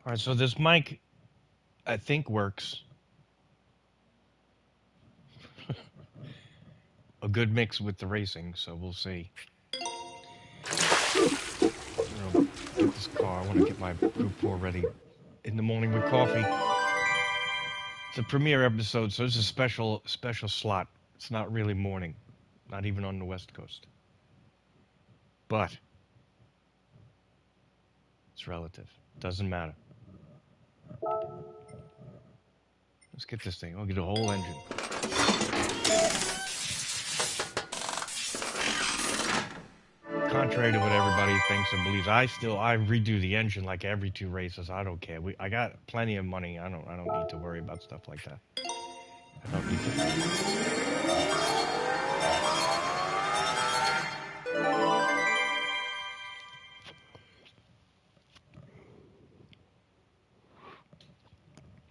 All right, so this mic, I think, works. A good mix with the racing, so we'll see. I'm gonna get this car. I want to get my Group 4 ready in the morning with coffee. It's a premiere episode, so it's a special slot. It's not really morning, not even on the West Coast. But it's relative. Doesn't matter. Let's get this thing. I'll get a whole engine. Contrary to what everybody thinks and believes, I redo the engine like every 2 races. I don't care. I got plenty of money. I don't need to worry about stuff like that. I don't need to.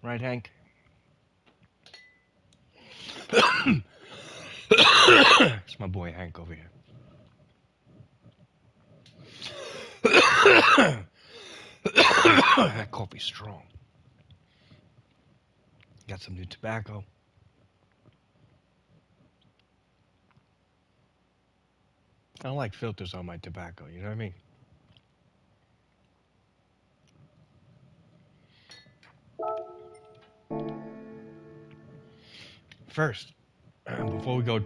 Right, Hank? It's my boy Hank over here. That coffee's strong. Got some new tobacco. I don't like filters on my tobacco, you know what I mean? First, before we go,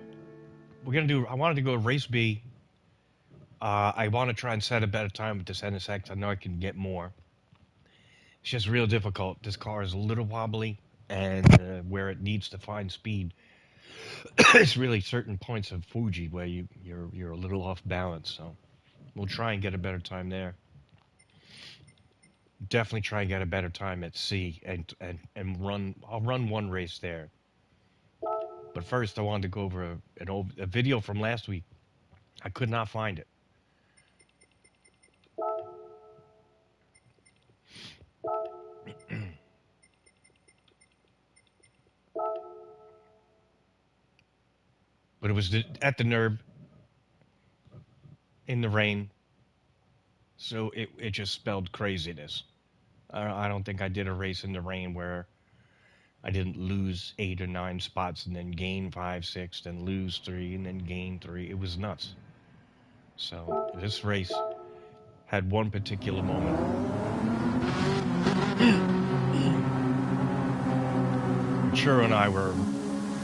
I wanted to go race B. I want to try and set a better time with this NSX. I know I can get more. It's just real difficult. This car is a little wobbly, and where it needs to find speed, it's really certain points of Fuji where you're a little off balance. So we'll try and get a better time there. Definitely try and get a better time at C and run. I'll run one race there. But first, I wanted to go over a video from last week. I could not find it. But it was at the NURB in the rain. So it just spelled craziness. I don't think I did a race in the rain where I didn't lose 8 or 9 spots and then gain 5, 6, then lose 3 and then gain 3. It was nuts. So this race had one particular moment. Churro and I were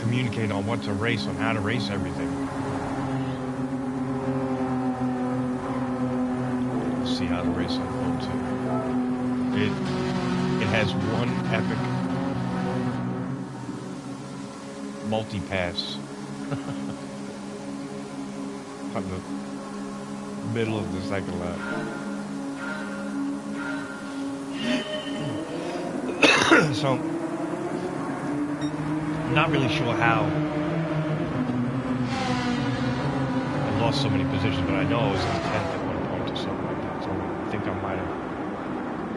communicating on what to race, on how to race everything. Let's see how the race unfolds here. It has one epic multi-pass on the middle of the second lap. So I'm not really sure how I lost so many positions, but I know I was in 10th at one point or something like that. So I think I might have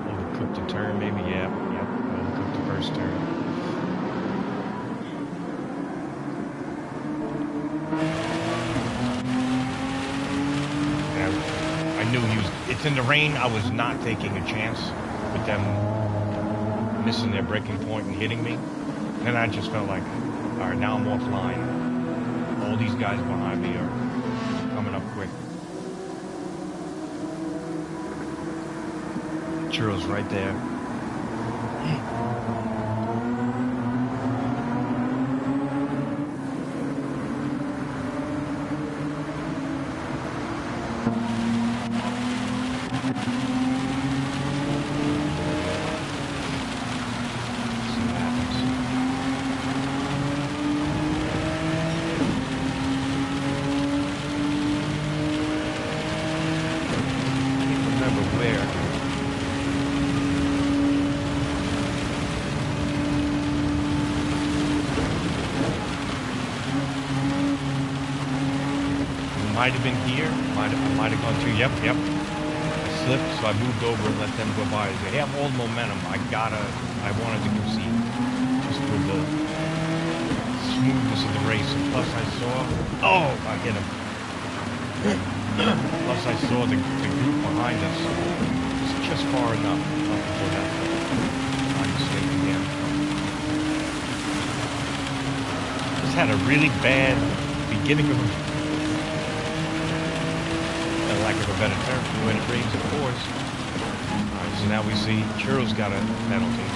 overcooked the turn, maybe. Yep, overcooked the first turn. I knew it's in the rain. I was not taking a chance with them missing their braking point and hitting me. And I just felt like, all right, now I'm offline. All these guys behind me are coming up quick. Churro's right there. Might have been here. I might have gone through. Yep. I slipped, so I moved over and let them go by. They have all the momentum. I wanted to concede just for the smoothness of the race. And plus, I hit him. Plus, I saw the group behind us. It's just far enough before that. Just had a really bad beginning of, lack of a better term, when it rains, of course. Alright, so now we see Churro's got a penalty.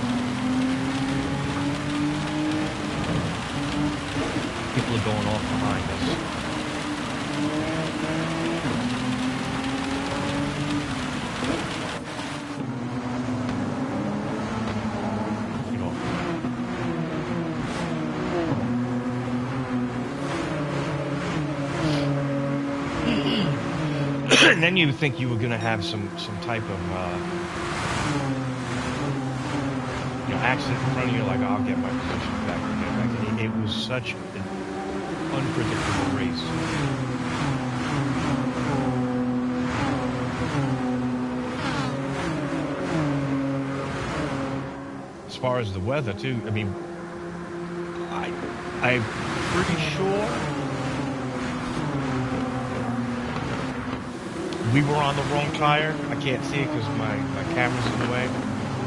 People are going off behind us. And then you would think you were going to have some type of accident in front of you, like, oh, I'll get my position back, I'll get back. And it was such an unpredictable race. As far as the weather too, I mean, I'm pretty sure we were on the wrong tire. I can't see it because my camera's in the way.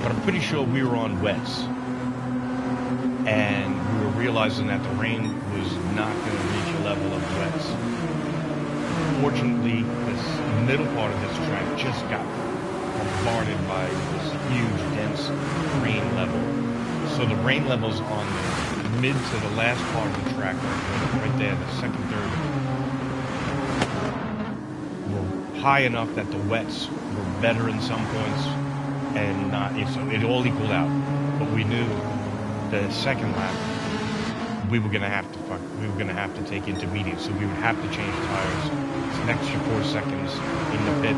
But I'm pretty sure we were on wets. And we were realizing that the rain was not going to reach a level of wets. Fortunately, this middle part of this track just got bombarded by this huge, dense rain level. So the rain levels on the mid to the last part of the track, right there, the second, third, were high enough that the wets were better in some points and not, so it all equaled out. But we knew the second lap we were gonna have to take intermediate, so we would have to change tires. It's an extra 4 seconds in the pit.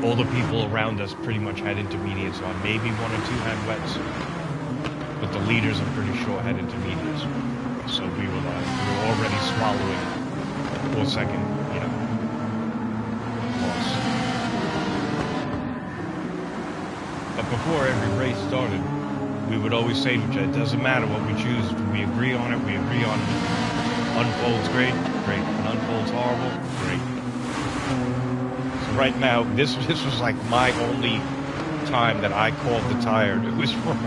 All the people around us pretty much had intermediates on. Maybe one or two had wets, but the leaders, I'm pretty sure, had intermediates. So we were already swallowing 4 second, loss. But before every race started, we would always say to each other, it doesn't matter what we choose, we agree on it, we agree on it. Unfolds great, great. Unfolds horrible, great. So right now, this was like my only time that I called the tire. It was wrong.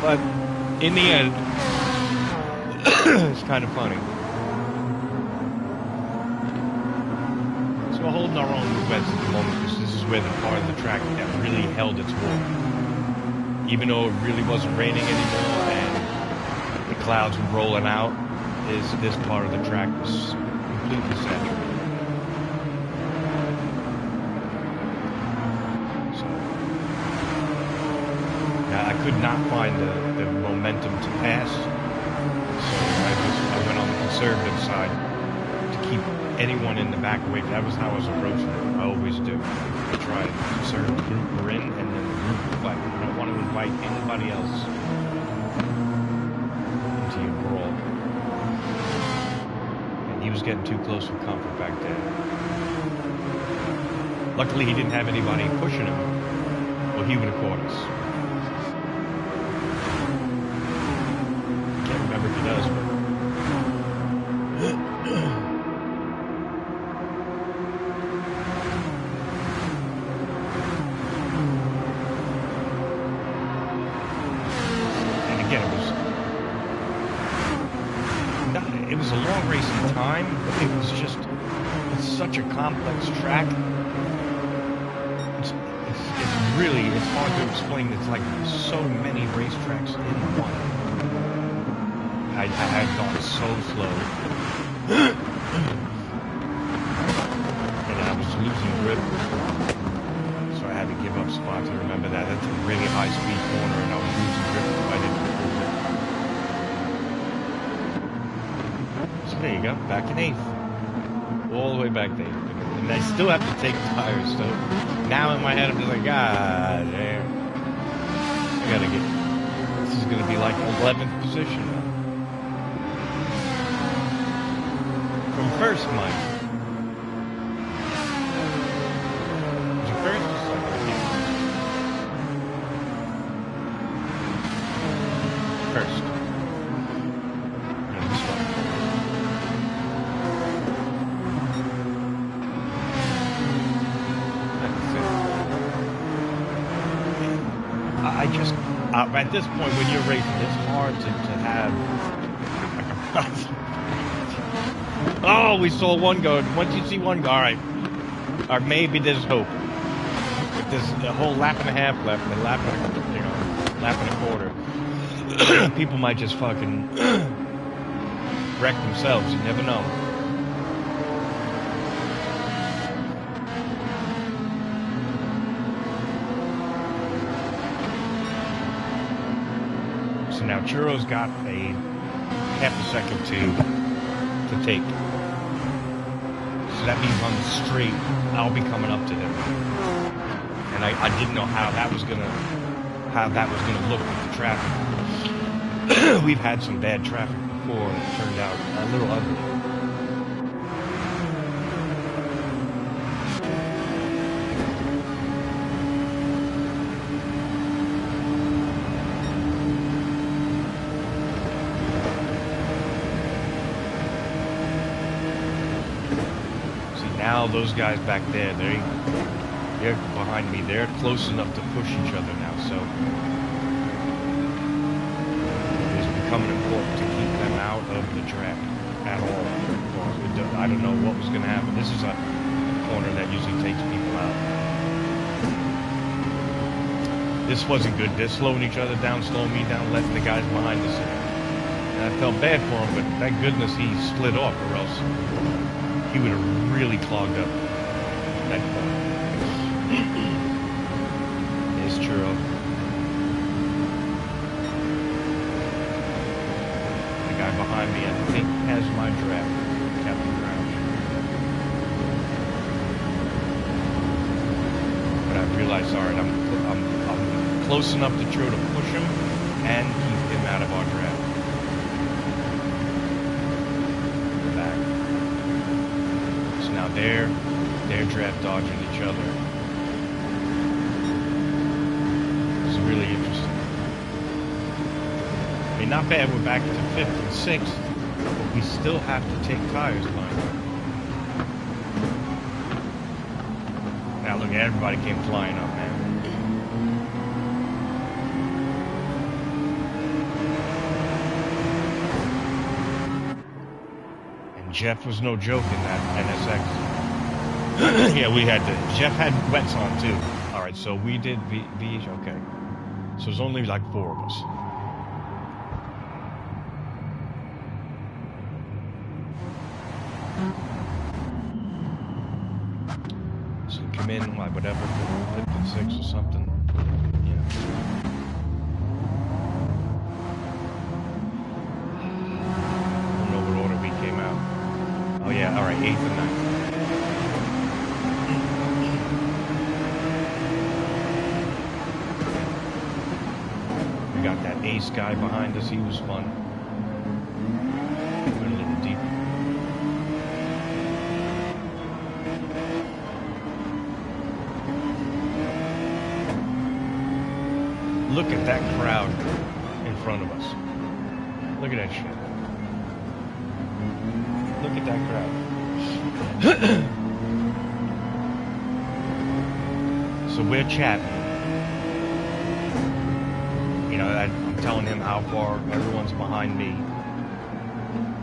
But in the end, it's kind of funny. So we're holding our own with wets at the moment, because this is where the part of the track that really held its water. Even though it really wasn't raining anymore and the clouds were rolling out, this part of the track was completely saturated. So now I could not find the momentum to pass, so I went on the conservative side to keep anyone in the back away. That was how I was approaching it. I always do. I try to conserve the group we're in, and then the group will fight. I don't want to invite anybody else into your brawl. And he was getting too close for comfort back there. Luckily, he didn't have anybody pushing him, or he would have caught us. Can't remember if he does, but it was a long race in time, but it was just, it's such a complex track. It's really, it's hard to explain. It's like so many racetracks in one. I had gone so slow. And I was losing grip. So I had to give up spots. I remember that. That's a really high speed corner, and I was losing grip if I didn't improve it. There you go, back in 8th. All the way back to 8th. And I still have to take tires, so now in my head I'm just like, God damn. I gotta get, this is gonna be like 11th position. From first, Mike. Was it first or second? First. I just, at this point when you're racing, it's hard to have like a oh, we saw one go. Once you see one go, all right, or maybe there's hope. If there's a whole lap and a half left, and a lap and a, lap and a quarter, people might just fucking wreck themselves. You never know. So now Churro's got a half a second to take. So that means on the straight, I'll be coming up to him. And I didn't know how that was gonna look with the traffic. We've had some bad traffic before, and it turned out a little ugly. Now those guys back there, they're behind me. They're close enough to push each other now, so it's becoming important to keep them out of the track at all. I don't know what was going to happen. This is a corner that usually takes people out. This wasn't good. They're slowing each other down, slowing me down, letting the guys behind us in. And I felt bad for him, but thank goodness he slid off, or else he would have really clogged up that corner. There's Churro. The guy behind me, I think, has my draft. Captain Crouch. But I realized, all right, I'm close enough to Churro to push him and keep him out of our draft. They're draft dodging each other. It's really interesting. I mean, not bad. We're back to 5th and 6th, but we still have to take tires behind them. Now look, everybody came flying up, man. Jeff was no joke in that NSX. Yeah, we had Jeff had wets on too. All right, so we did V. Okay, so there's only like 4 of us. So we come in like whatever, 5th and 6th or something. Yeah. Oh yeah, all right, 8th and 9th. We got that ace guy behind us. He was fun. Went a little deep. Look at that crowd in front of us. Look at that shit. Look at that crowd. So we're chatting. You know, I'm telling him how far everyone's behind me.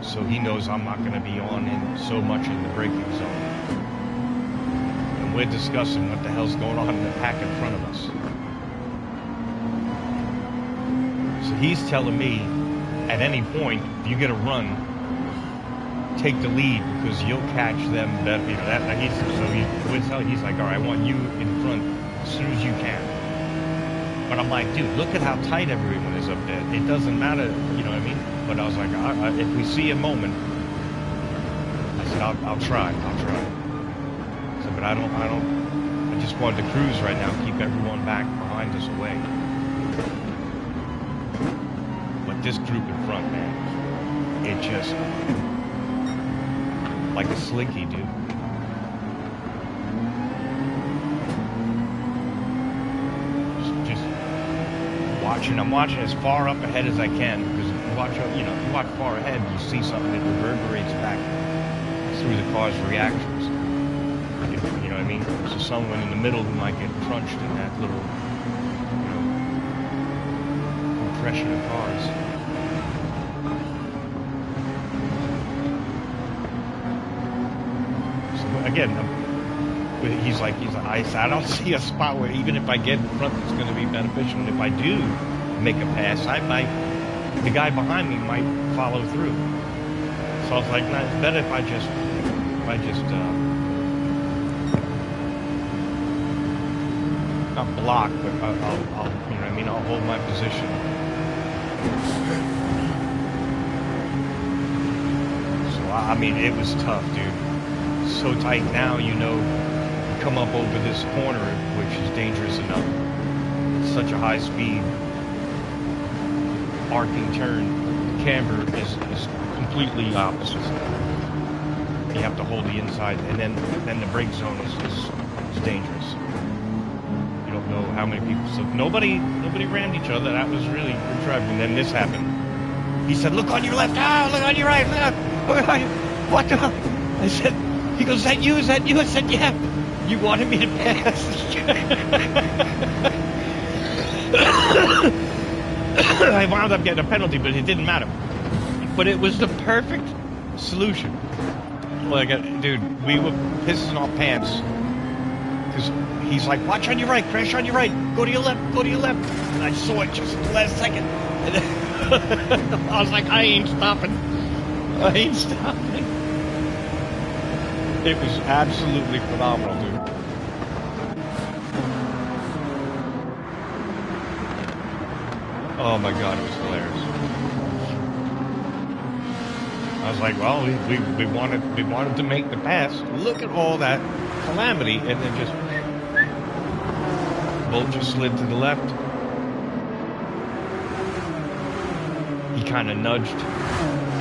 So he knows I'm not going to be on in so much in the braking zone. And we're discussing what the hell's going on in the pack in front of us. So he's telling me, at any point, if you get a run, take the lead because you'll catch them better. You know, he's like, all right, I want you in front as soon as you can. But I'm like, dude, look at how tight everyone is up there. It doesn't matter, you know what I mean? But I was like, if we see a moment, I said, I'll try. I said, but I just wanted to cruise right now, keep everyone back behind us away. But this group in front, man, it just, like a slinky, dude. Just watching. I'm watching as far up ahead as I can because if you watch far ahead, you see something that reverberates back through the car's reactions. You know what I mean? So someone in the middle who might get crunched in that little, fresher the cars. So again, he's like, I don't see a spot where even if I get in front, it's going to be beneficial. And if I do make a pass, the guy behind me might follow through. So I was like, nah, it's better if I just not block, but I'll, you know what I mean, I'll hold my position. So I mean, it was tough, dude. So tight now, you know, you come up over this corner, which is dangerous enough. It's such a high speed arcing turn. The camber is completely opposite. You have to hold the inside, and then the brake zone is dangerous. You don't know how many people. So nobody rammed each other. That was really good driving. And then this happened. He said, "Look on your left. Ah, look on your right. What the?" I said, "He goes, is that you? Is that you?" I said, "Yeah." You wanted me to pass. I wound up getting a penalty, but it didn't matter. But it was the perfect solution. Like, dude, we were pissing our pants because he's like, "Watch on your right, crash on your right, go to your left, go to your left." And I saw it just at the last second. And then I was like, I ain't stopping. It was absolutely phenomenal, dude. Oh my God, it was hilarious. I was like, well, we wanted to make the pass. Look at all that calamity, and then just Bolt just slid to the left. He kind of nudged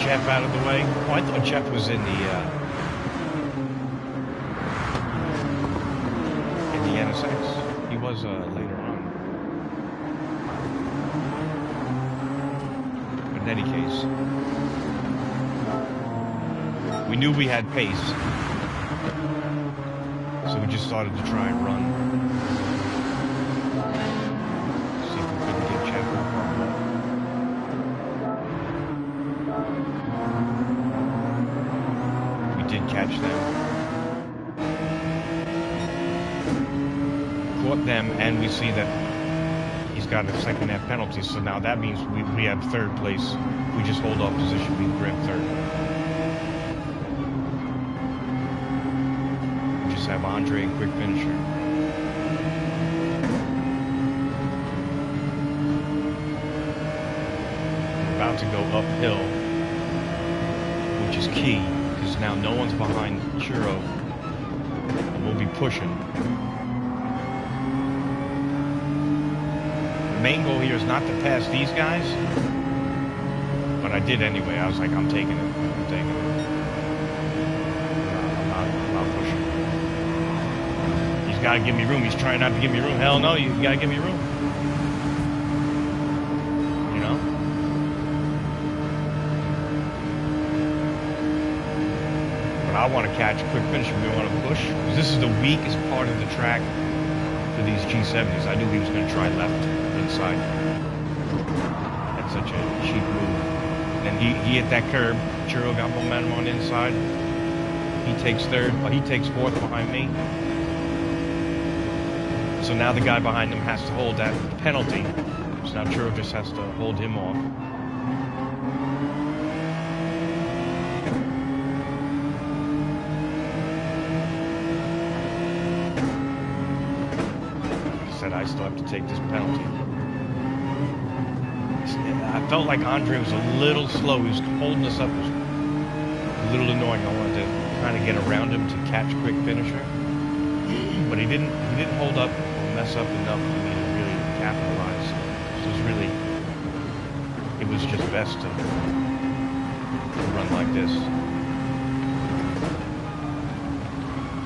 Jeff out of the way. Oh, I thought Jeff was in the NSX. He was later on. But in any case, we knew we had pace, so we just started to try and run. See if we couldn't get Jeff off our butt. We did catch them. Caught them, and we see that he's got a second half penalty, so now that means we have third place. We just hold our position, we grab third. Have Andre and quick finisher. We're about to go uphill, which is key because now no one's behind Churro, and we'll be pushing. The main goal here is not to pass these guys, but I did anyway. I was like, I'm taking it. I'm not pushing. He's got to give me room. He's trying not to give me room. Hell no, you got to give me room. You know? But I want to catch quick finish. We want to push. Because this is the weakest part of the track for these G70s. I knew he was going to try left inside. That's such a cheap move. And he hit that curb. Churro got momentum on inside. He takes third. He takes fourth behind me. So now the guy behind him has to hold that penalty. So now Churro just has to hold him off. Like I said, I still have to take this penalty. I felt like Andre was a little slow. He was holding us up. It was a little annoying. I wanted to kind of get around him to catch quick finisher. But he didn't hold up. Mess up enough for me to really capitalize. So it was just best to run like this.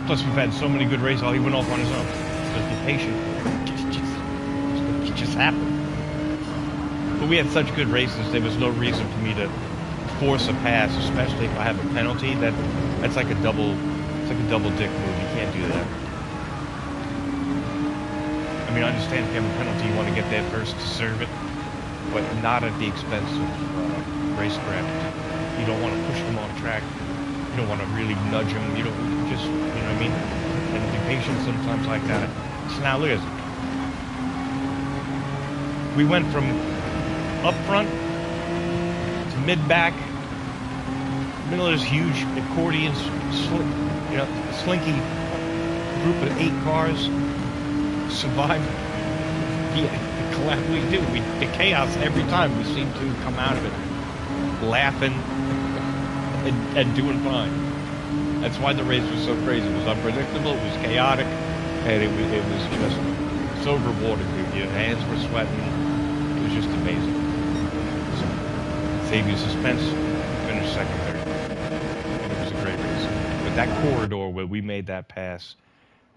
Plus we've had so many good races. Oh, he went off on his own. Just be patient. It just happened. But we had such good races, there was no reason for me to force a pass, especially if I have a penalty. That's like a double dick move. You can't do that. I mean, I understand if you have a penalty, you want to get there first to serve it. but not at the expense of racecraft. You don't want to push them on track. You don't want to really nudge them. You don't just, you know what I mean? And be patient sometimes like that. So now look at this. We went from up front to mid-back, middle of this huge accordion, slinky group of 8 cars, survived the collapse. The chaos every time. We seem to come out of it laughing and doing fine. That's why the race was so crazy. It was unpredictable, it was chaotic, and it was just so rewarding, dude. Your hands were sweating. It was just amazing. So, save you suspense, finished second, third. And it was a great race. But that corridor where we made that pass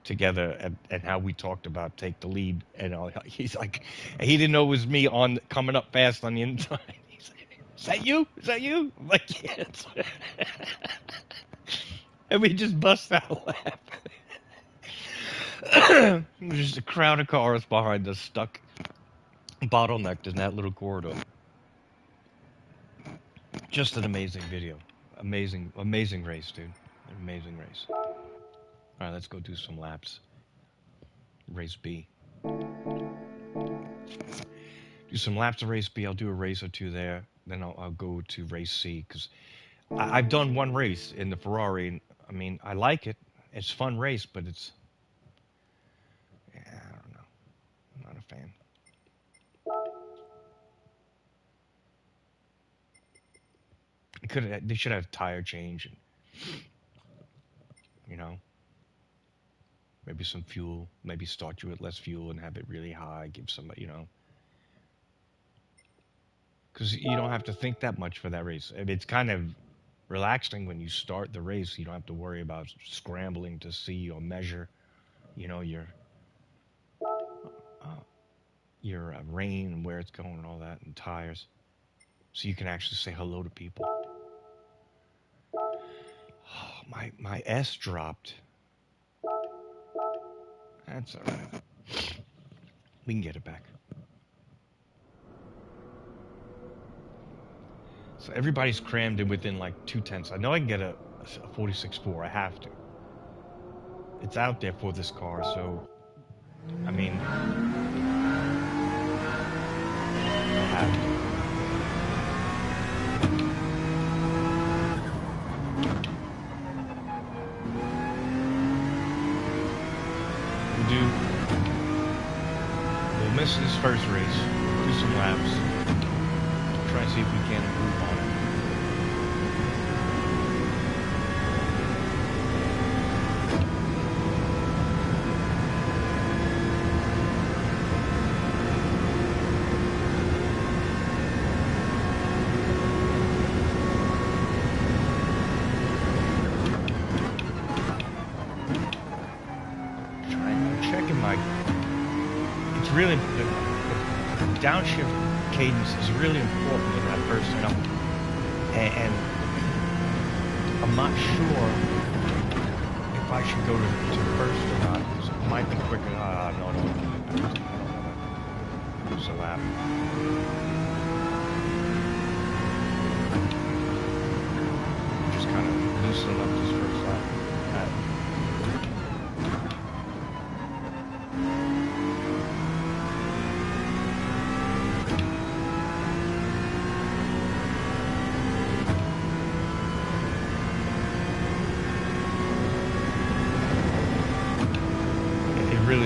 together and how we talked about take the lead, and he's like, he didn't know it was me coming up fast on the inside. He's like, is that you? Is that you? I'm like, yes. And we just bust out laughing. There's just a crowd of cars behind us stuck bottlenecked in that little corridor. Just an amazing video. Amazing race, dude. An amazing race. Alright, let's go do some laps. Race B. Do some laps of race B. I'll do a race or two there. Then I'll go to race C. Because I've done one race in the Ferrari. And, I mean, I like it. It's a fun race, but it's... yeah, I don't know. I'm not a fan. They should have tire change. And, you know... maybe some fuel, maybe start you with less fuel and have it really high, give somebody, you know. Because you don't have to think that much for that race. It's kind of relaxing when you start the race. You don't have to worry about scrambling to see or measure, you know, your rain and where it's going and all that, and tires. So you can actually say hello to people. Oh, my S dropped. That's all right. We can get it back. So everybody's crammed in within like 2/10. I know I can get a 46.4. I have to. It's out there for this car, so I mean, I have to. We'll miss this first race, do some laps, try and see if we can improve on it. Really, the downshift cadence is really important in that first jump, and I'm not sure if I should go to first or not. It might be quicker. No, it's a lap. Just kind of loosening up this first lap.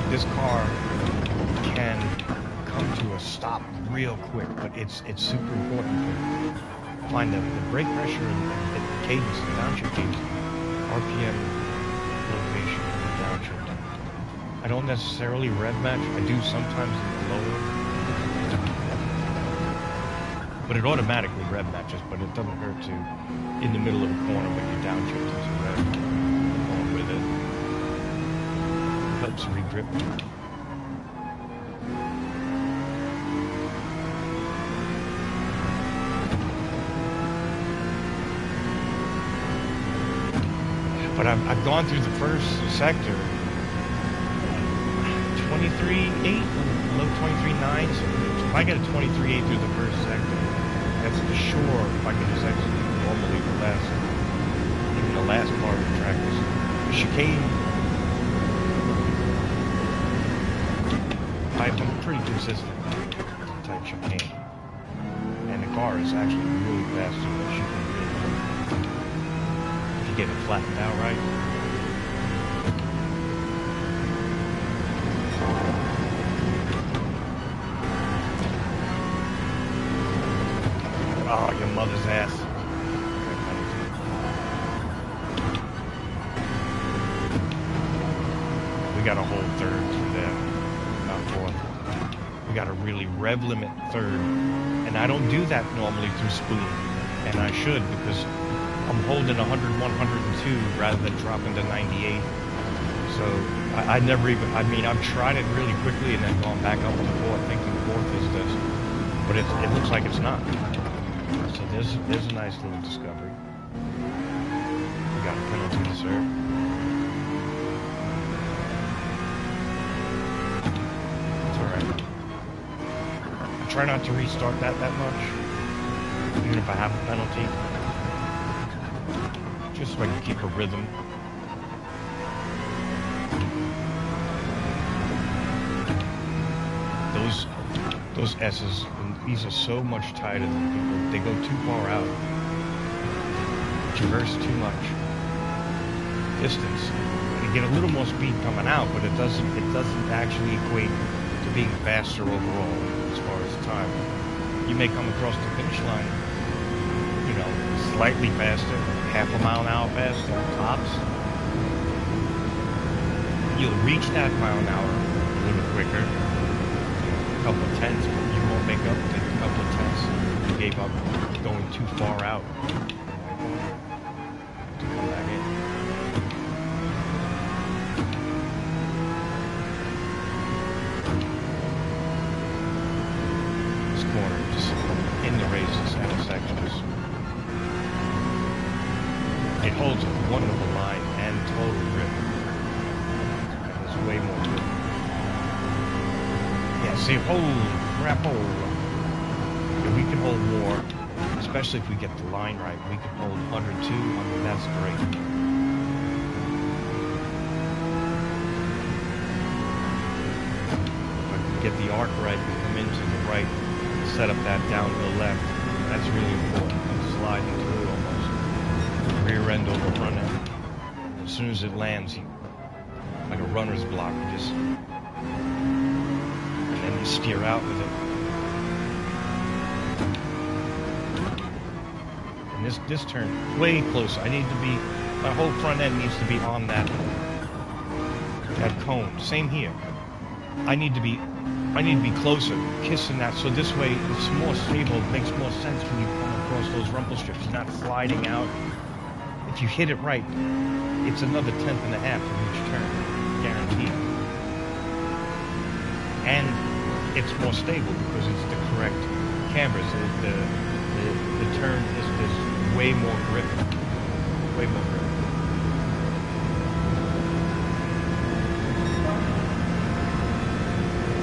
This car can come to a stop real quick, but it's super important to find the brake pressure and the cadence, the downshift cadence, RPM location, and downshift. I don't necessarily rev match. I do sometimes in the lower, but it automatically rev matches. But it doesn't hurt to, in the middle of a corner when your downshift is rev, going with it. Helps re-grip. But I've gone through the first sector 23.8, low 23.9s, if I get a 23.8 through the first sector, that's for sure if I can just execute normally even the last part of the track. The chicane, I'm pretty consistent type chicane. And the car is actually really fast so that she can really, if you get it flattened out right. Oh, your mother's ass. We got a whole third through there, not fourth. We got a really rev limit third, and I don't do that normally through spoon, and I should because I'm holding 100, 102 rather than dropping to 98. So I never even, I mean, I've tried it really quickly and then gone back up on the fourth, thinking fourth is this, but it looks like it's not. So there's a nice little discovery. We got a penalty to serve. Try not to restart that much, even if I have a penalty, just so I can keep a rhythm. Those S's, these are so much tighter than people. They go too far out, traverse too much distance. You get a little more speed coming out, but it doesn't actually equate to being faster overall. As far as time, you may come across the finish line, you know, slightly faster, half a mile an hour faster, tops. You'll reach that mile an hour a little quicker, a couple of tenths, but you won't make up the couple of tenths you gave up going too far out to come back in. Corner, just in the races and the sections. It holds a wonderful line and total grip. And there's way more grip. Yeah, see, holy crap, yeah, we can hold more, especially if we get the line right. We can hold 102, 100, that's great. If I can get the arc right, we come into the right, set up that downhill left. That's really important. I'm sliding through almost. Rear end over front end. As soon as it lands, like a runner's block, and then you steer out with it. And this turn, way closer. My whole front end needs to be on that cone. Same here. I need to be closer, kissing that, so this way it's more stable. It makes more sense when you come across those rumble strips. You're not sliding out. If you hit it right, it's another 1/10 and a half from each turn, guaranteed. And it's more stable because it's the correct cambers. The turn is way more grip. Way more grip.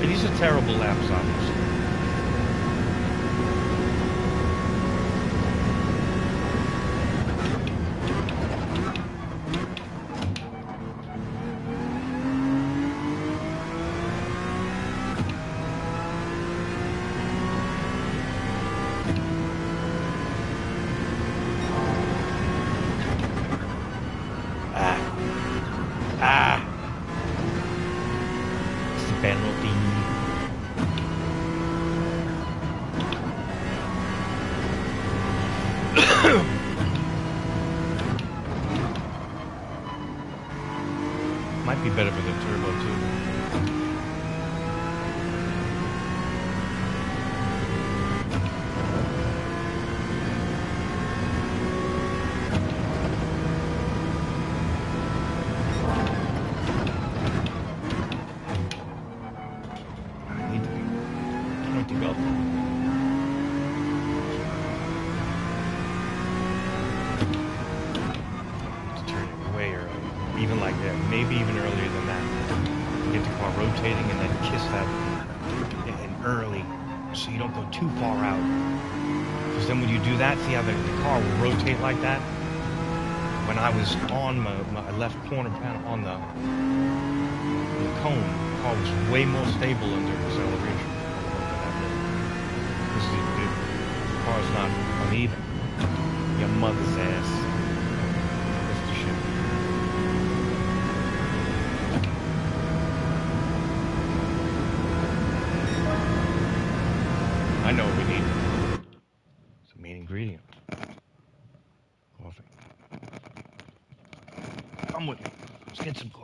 These are terrible laps, obviously. It's the penalty. Might be better for the turbo too. I need to go. Even like that, maybe even earlier than that. Get the car rotating and then kiss that in early so you don't go too far out. Because then when you do that, see how the car will rotate like that? When I was on my left corner panel on the cone, the car was way more stable under acceleration. Because the car's not uneven. Your mother's ass. That's the shit. I know what we need. It's a main ingredient. Coffee. Come with me. Let's get some coffee.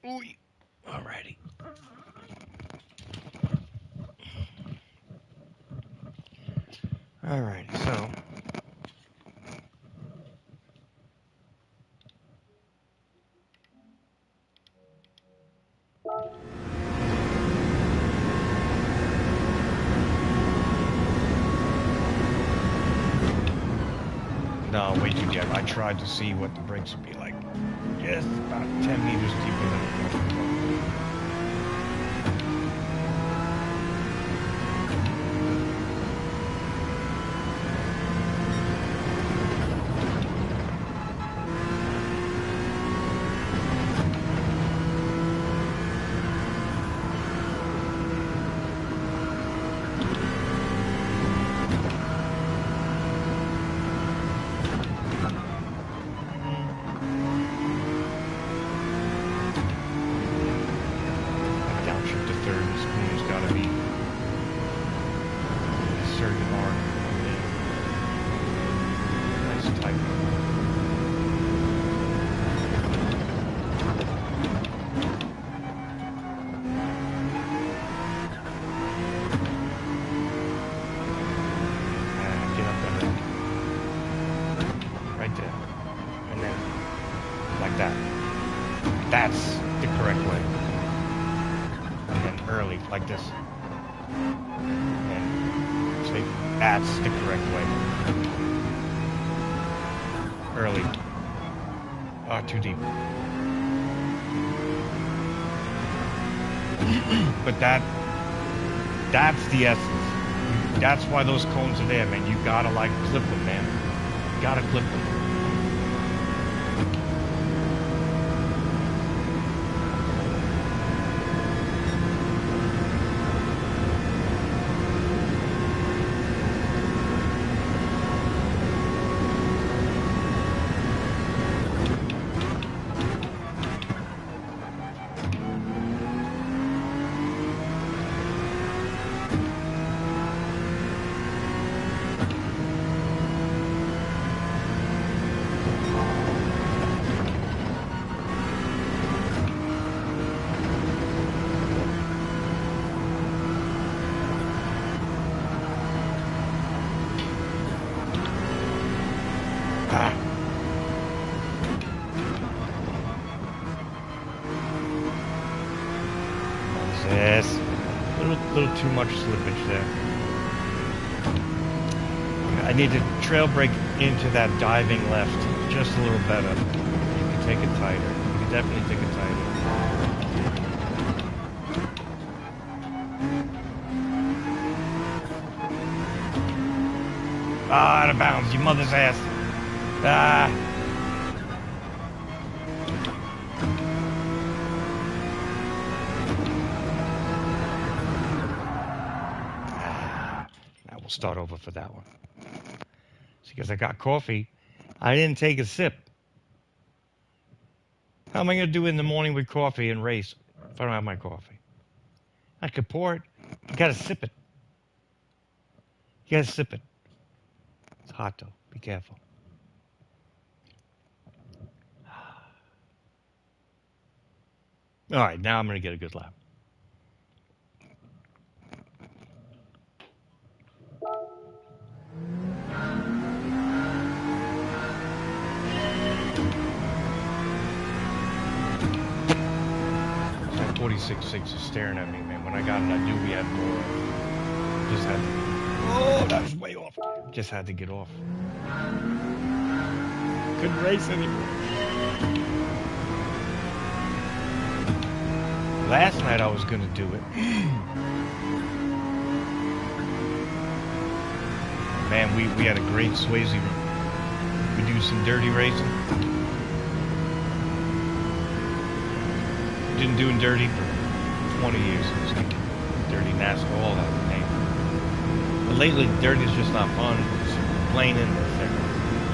Ooh. Alrighty. Alrighty, so no, way too deep. I tried to see what the brakes would be like. Just about 10 meters deeper than the That's the correct way. And then early, like this. And see, that's the correct way. Early. Oh, too deep. But that's the essence. That's why those cones are there, man. You gotta like clip them, man. You gotta clip them. Yes, a little too much slippage there. I need to trail brake into that diving left just a little better. You can take it tighter. You can definitely take it tighter. Ah, out of bounds, you mother's ass. Ah. Start over for that one. See, because I got coffee, I didn't take a sip. How am I going to do in the morning with coffee and race if I don't have my coffee? I could pour it. You got to sip it. You got to sip it. It's hot though. Be careful. All right, now I'm going to get a good lap. 46.6 is staring at me, man. When I got it, I knew we had more. Just had to... Oh, that was way off. Just had to get off. Couldn't race anymore. Last night I was going to do it. Man, we had a great Swayze room. We do some dirty racing. Been doing dirty for 20 years. It's like dirty NASCAR, all that name. But lately, dirty is just not fun. It's complaining.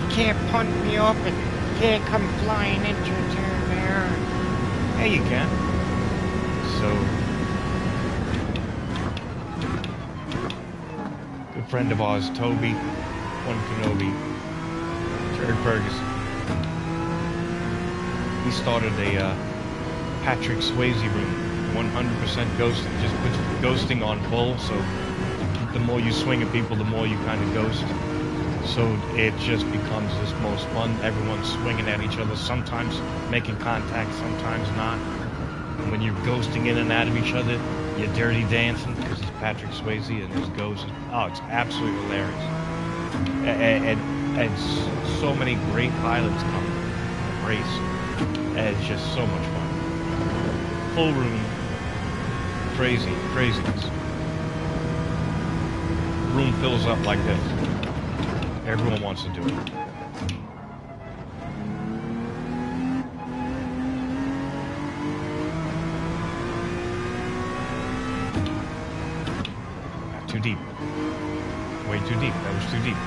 You can't punt me up and you can't come flying into turn there. Yeah, you can. So, good friend of ours, Toby, One Kenobi, Jared Ferguson. He started a Patrick Swayze room, 100% ghosting. Just puts ghosting on full, so the more you swing at people, the more you kind of ghost. So it just becomes this most fun. Everyone's swinging at each other, sometimes making contact, sometimes not. And when you're ghosting in and out of each other, you're dirty dancing because it's Patrick Swayze and his ghost. Oh, it's absolutely hilarious. And so many great pilots come and race. And it's just so much fun. Full room, craziness. Room fills up like this. Everyone wants to do it. Too deep. Way too deep. That was too deep.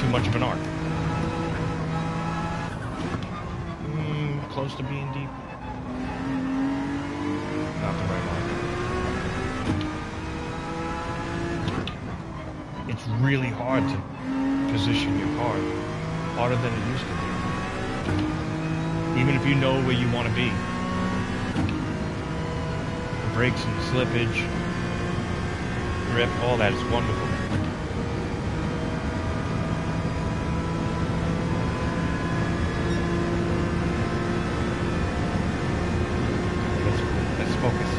Too much of an arc. Close to being deep. Not the right line. It's really hard to position your car. Harder than it used to be. Even if you know where you want to be. The brakes and slippage, grip, all that is wonderful. Let's focus.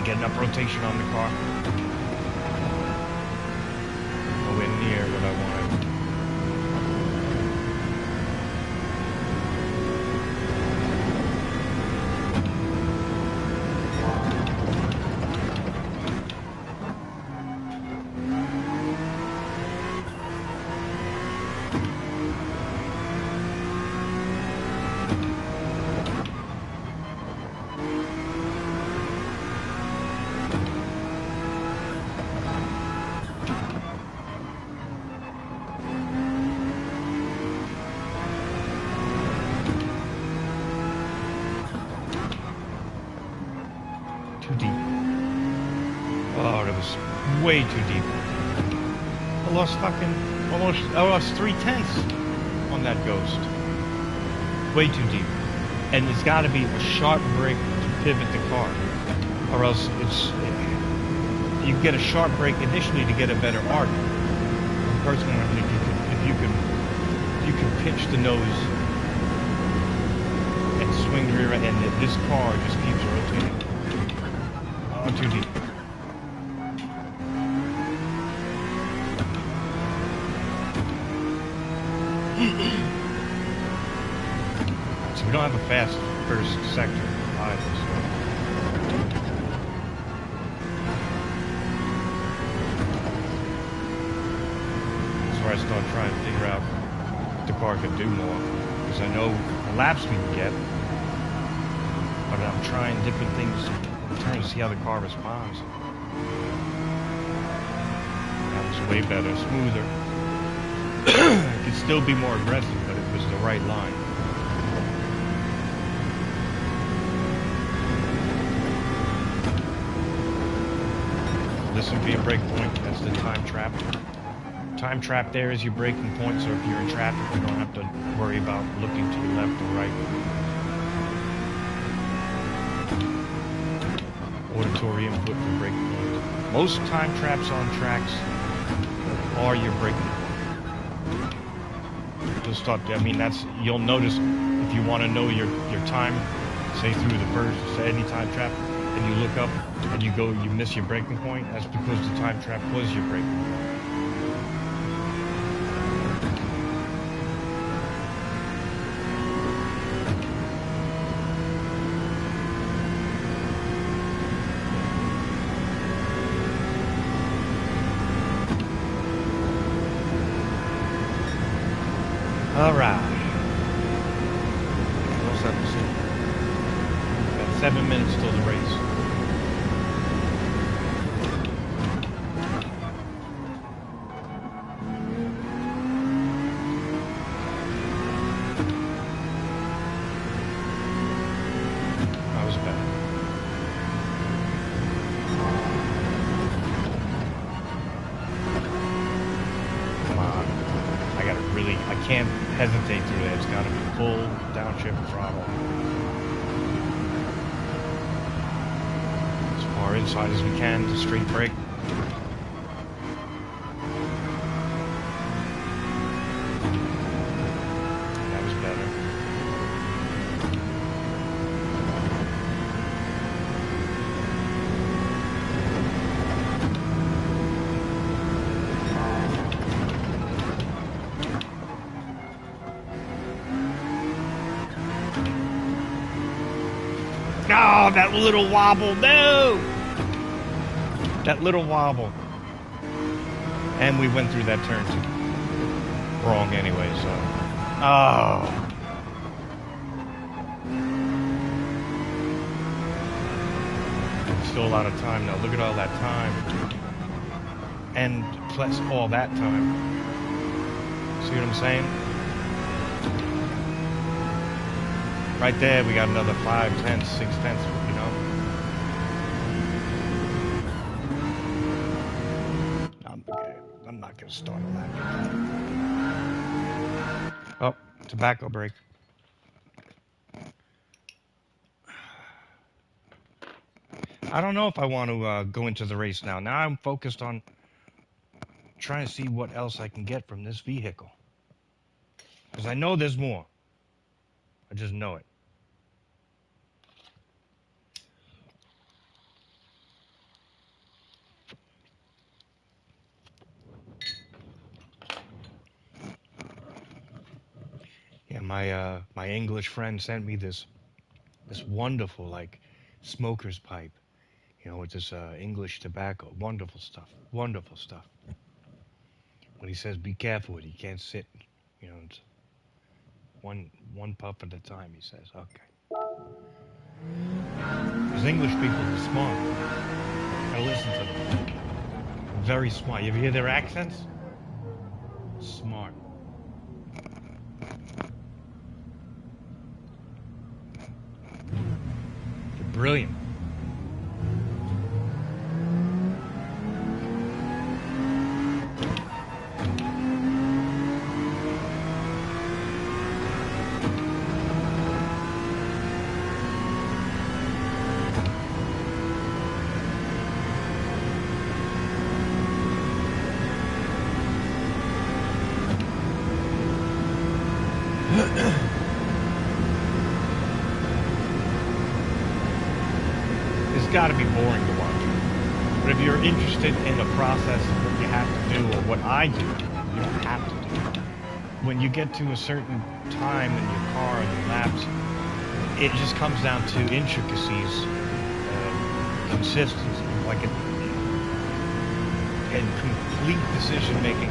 Get enough rotation on the car. Nowhere near what I wanted. Too deep. Oh, that was way too deep. I lost fucking I lost 3/10 on that ghost. Way too deep. And there's got to be a sharp brake to pivot the car, or else you get a sharp brake initially to get a better arc. Personally, I think if you can pitch the nose and swing the rear end, and this car just keeps rotating. Oh, too deep. So we don't have a fast first sector either. So. That's where I start trying to figure out if the car can do more. Because I know the laps we can get, but I'm trying different things. I'm trying to see how the car responds. That was way better, smoother. It could still be more aggressive, but it was the right line. Listen for your brake point. That's the time trap. Time trap there is your braking point, so if you're in traffic, you don't have to worry about looking to the left or right. Auditory input for braking points. Most time traps on tracks are your braking point. You'll start, I mean, you'll notice if you want to know your time, say through the first, say any time trap, and you look up and you miss your braking point, that's because the time trap was your braking point. All right. What's that? Got 7 minutes till the race. That was better. Come on. I can't hesitate through that. It's got to be full downshift throttle. As far inside as we can to straight brake. That was better. Oh, that little wobble, no! That little wobble. And we went through that turn too. Wrong anyway, so. Oh. Still a lot of time now. Look at all that time. And plus all that time. See what I'm saying? Right there, we got another 5 tenths, 6 tenths, you know. I'm not gonna start a lap. Oh, tobacco break. I don't know if I want to go into the race now. Now I'm focused on trying to see what else I can get from this vehicle. Because I know there's more. I just know it. Yeah, my English friend sent me this wonderful like smoker's pipe, you know, with this English tobacco. Wonderful stuff. Wonderful stuff. But he says be careful with it. You can't sit, you know, it's one puff at a time. He says, okay. Because English people are smart. I listen to them. Very smart. You ever hear their accents? Smart. They're brilliant. It's got to be boring to watch. But if you're interested in the process of what you have to do, or what I do, you don't have to do. When you get to a certain time in your car and your laps, it just comes down to intricacies, consistency, like and complete decision making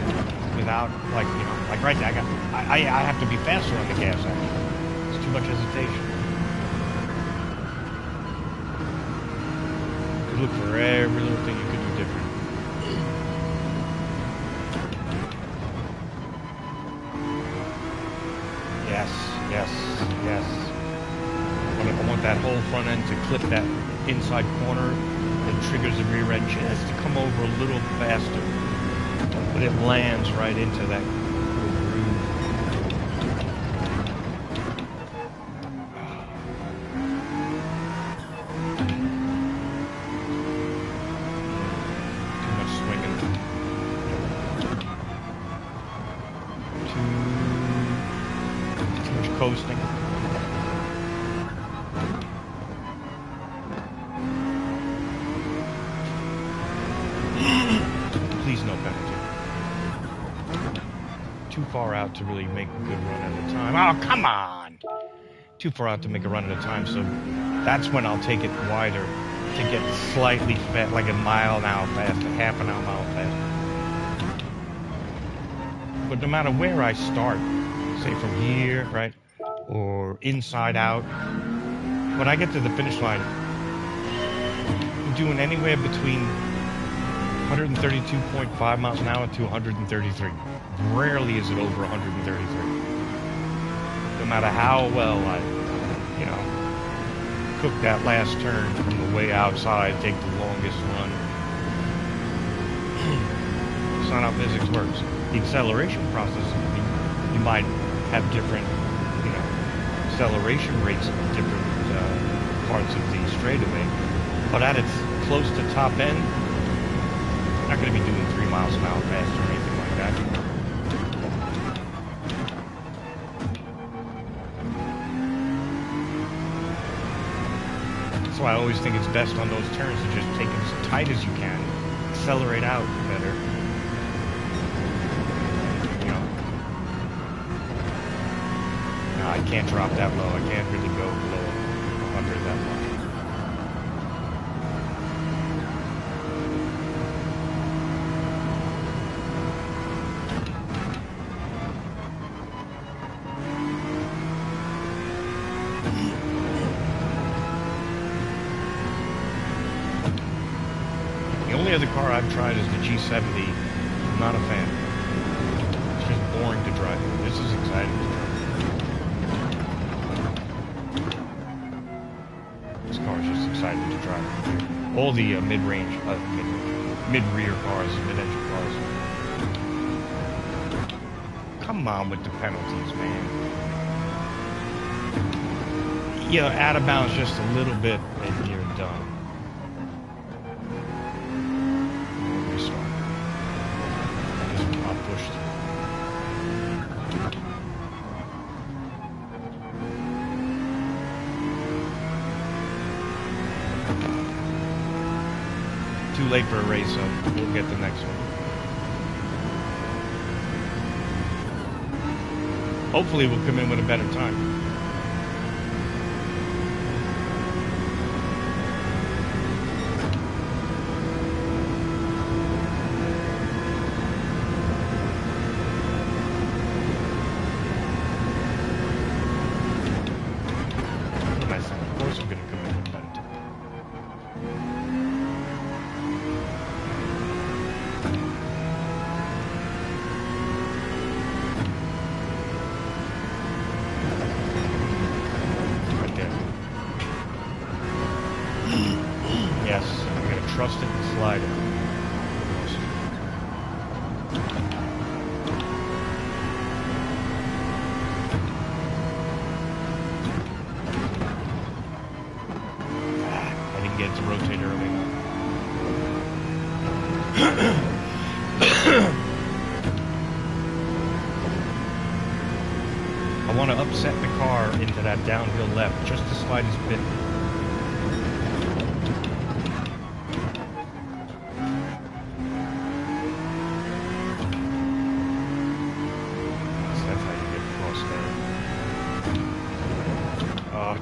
without, like, you know, like right there, I have to be faster on the gas. Actually, it's too much hesitation. Look for every little thing you could do different. that whole front end to clip that inside corner that triggers the rear end just to come over a little faster. But it lands right into that little groove. Too much swinging. Too much coasting. Please no penalty. Too far out to really make a good run at a time. Oh, come on! Too far out to make a run at a time, so that's when I'll take it wider to get slightly fast, like a mile an hour faster, half an hour mile faster. But no matter where I start, say from here, right, or inside out, when I get to the finish line, I'm doing anywhere between 132.5 miles an hour to 133. Rarely is it over 133. No matter how well I, cook that last turn from the way outside, take the longest run. It's not how physics works. The acceleration process, you might have different, acceleration rates at different parts of the straightaway. But at its close to top end, I'm not going to be doing 3 miles an hour faster or anything like that. That's why I always think it's best on those turns to just take it as tight as you can, accelerate out better. No, I can't drop that low. I can't really go below 100 that much. The only other car I've tried is the G70. I'm not a fan. It's just boring to drive. This is exciting to drive. This car is just exciting to drive. All the mid-range, mid-rear cars, mid-engine cars. Come on with the penalties, man. Out of bounds just a little bit and you're done. Too late for a race, so we'll get the next one. Hopefully we'll come in with a better time. Of course I'm going to come in with a better time. Yes, I'm going to trust it and slide it. I didn't get it to rotate early enough. I want to upset the car into that downhill left just the slightest bit.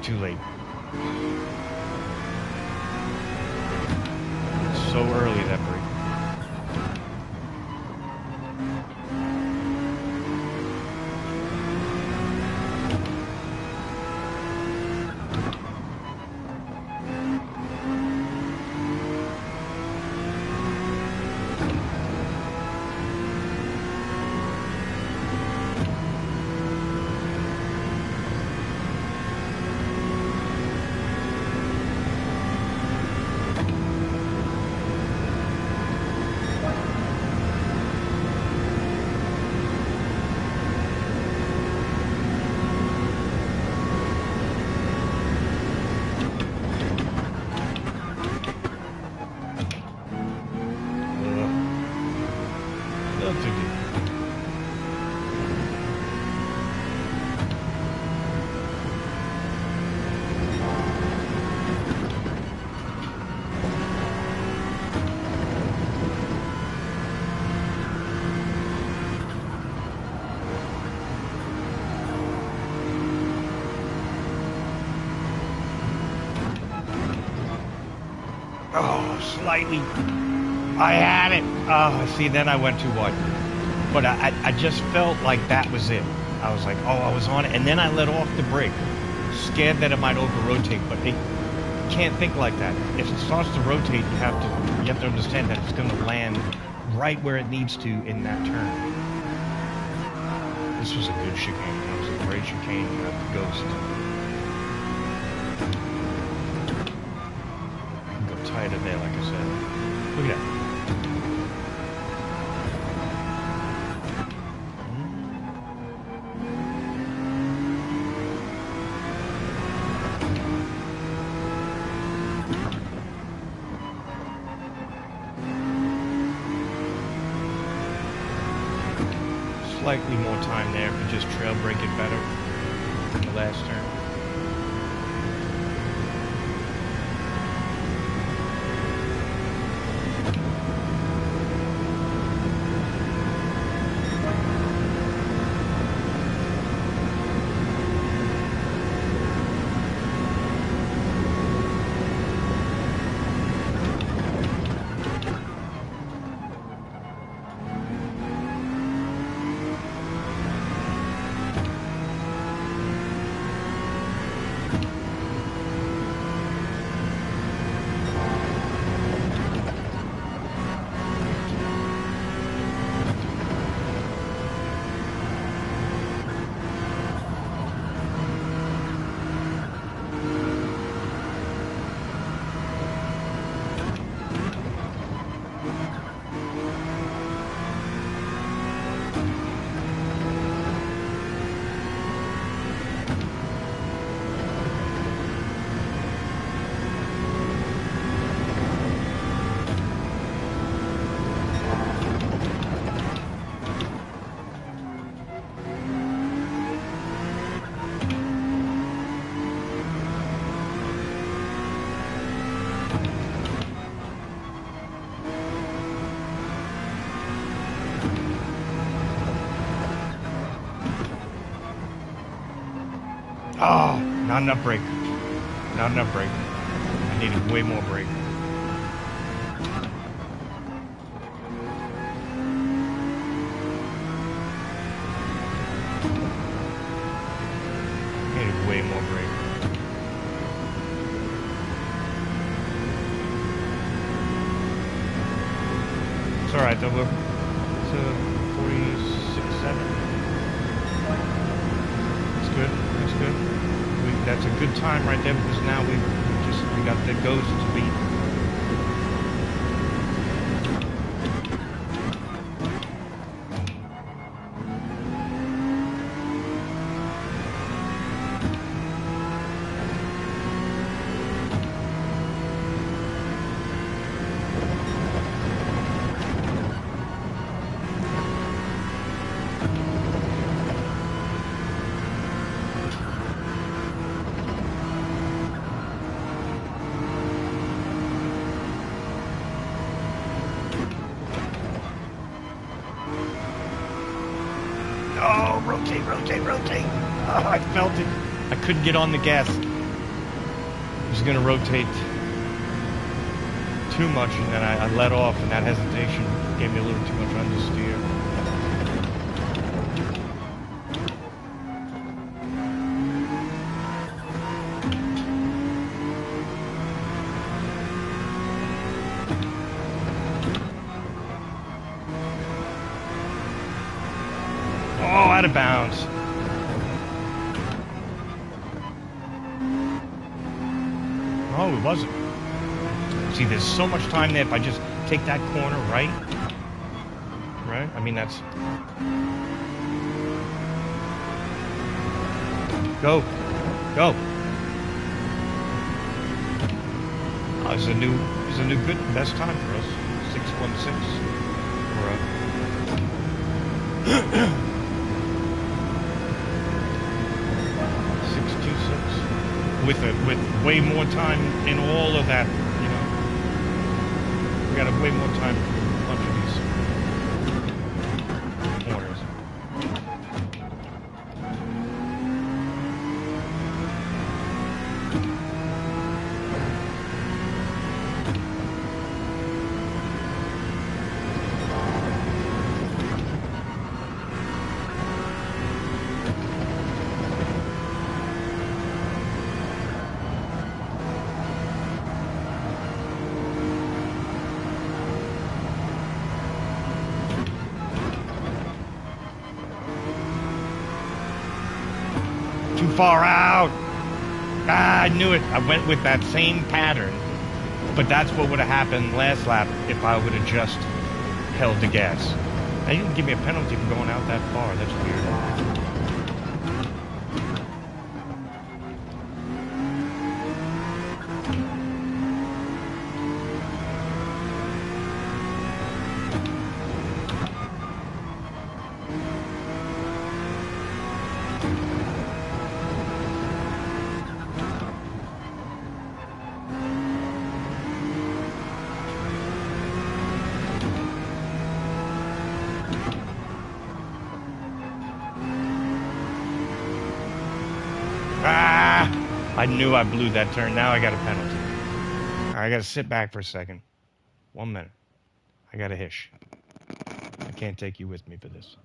Too late. So early, that break. Still too deep. Oh, slightly. I had it. Oh, see, then I went too wide. But I just felt like that was it. I was like, oh, I was on it. And then I let off the brake. Scared that it might over-rotate, but it can't think like that. If it starts to rotate, you have to understand that it's going to land right where it needs to in that turn. This was a good chicane. It was a great chicane at the Ghost. Go tighter there, like I said. Look at that. Slightly more time there if you just trail brake it better than the last turn. Oh, not enough brake. Not enough brake. I needed way more brake. Needed way more brake. It's alright though, we're to 46.7. That's good. That's good. That's a good time right there because now we got the Ghost to beat. Oh, rotate, rotate, rotate. Oh, I felt it. I couldn't get on the gas. It was going to rotate too much, and then I let off, and that hesitation gave me a little too much understeer. Oh, out of bounds. Oh, it wasn't. See, there's so much time there if I just take that corner right. Right? I mean, that's... Go. Go. Oh, this is a new good, best time for us. 6:16. 626 with way more time in all of that, you know. We got way more time for a bunch of these corners. Too far out. Ah, I knew it. I went with that same pattern. But that's what would have happened last lap if I would have just held the gas. Now, you didn't give me a penalty for going out that far. That's weird. Ah! I knew I blew that turn. Now I got a penalty. All right, I got to sit back for a second. 1 minute. I got a hish. I can't take you with me for this.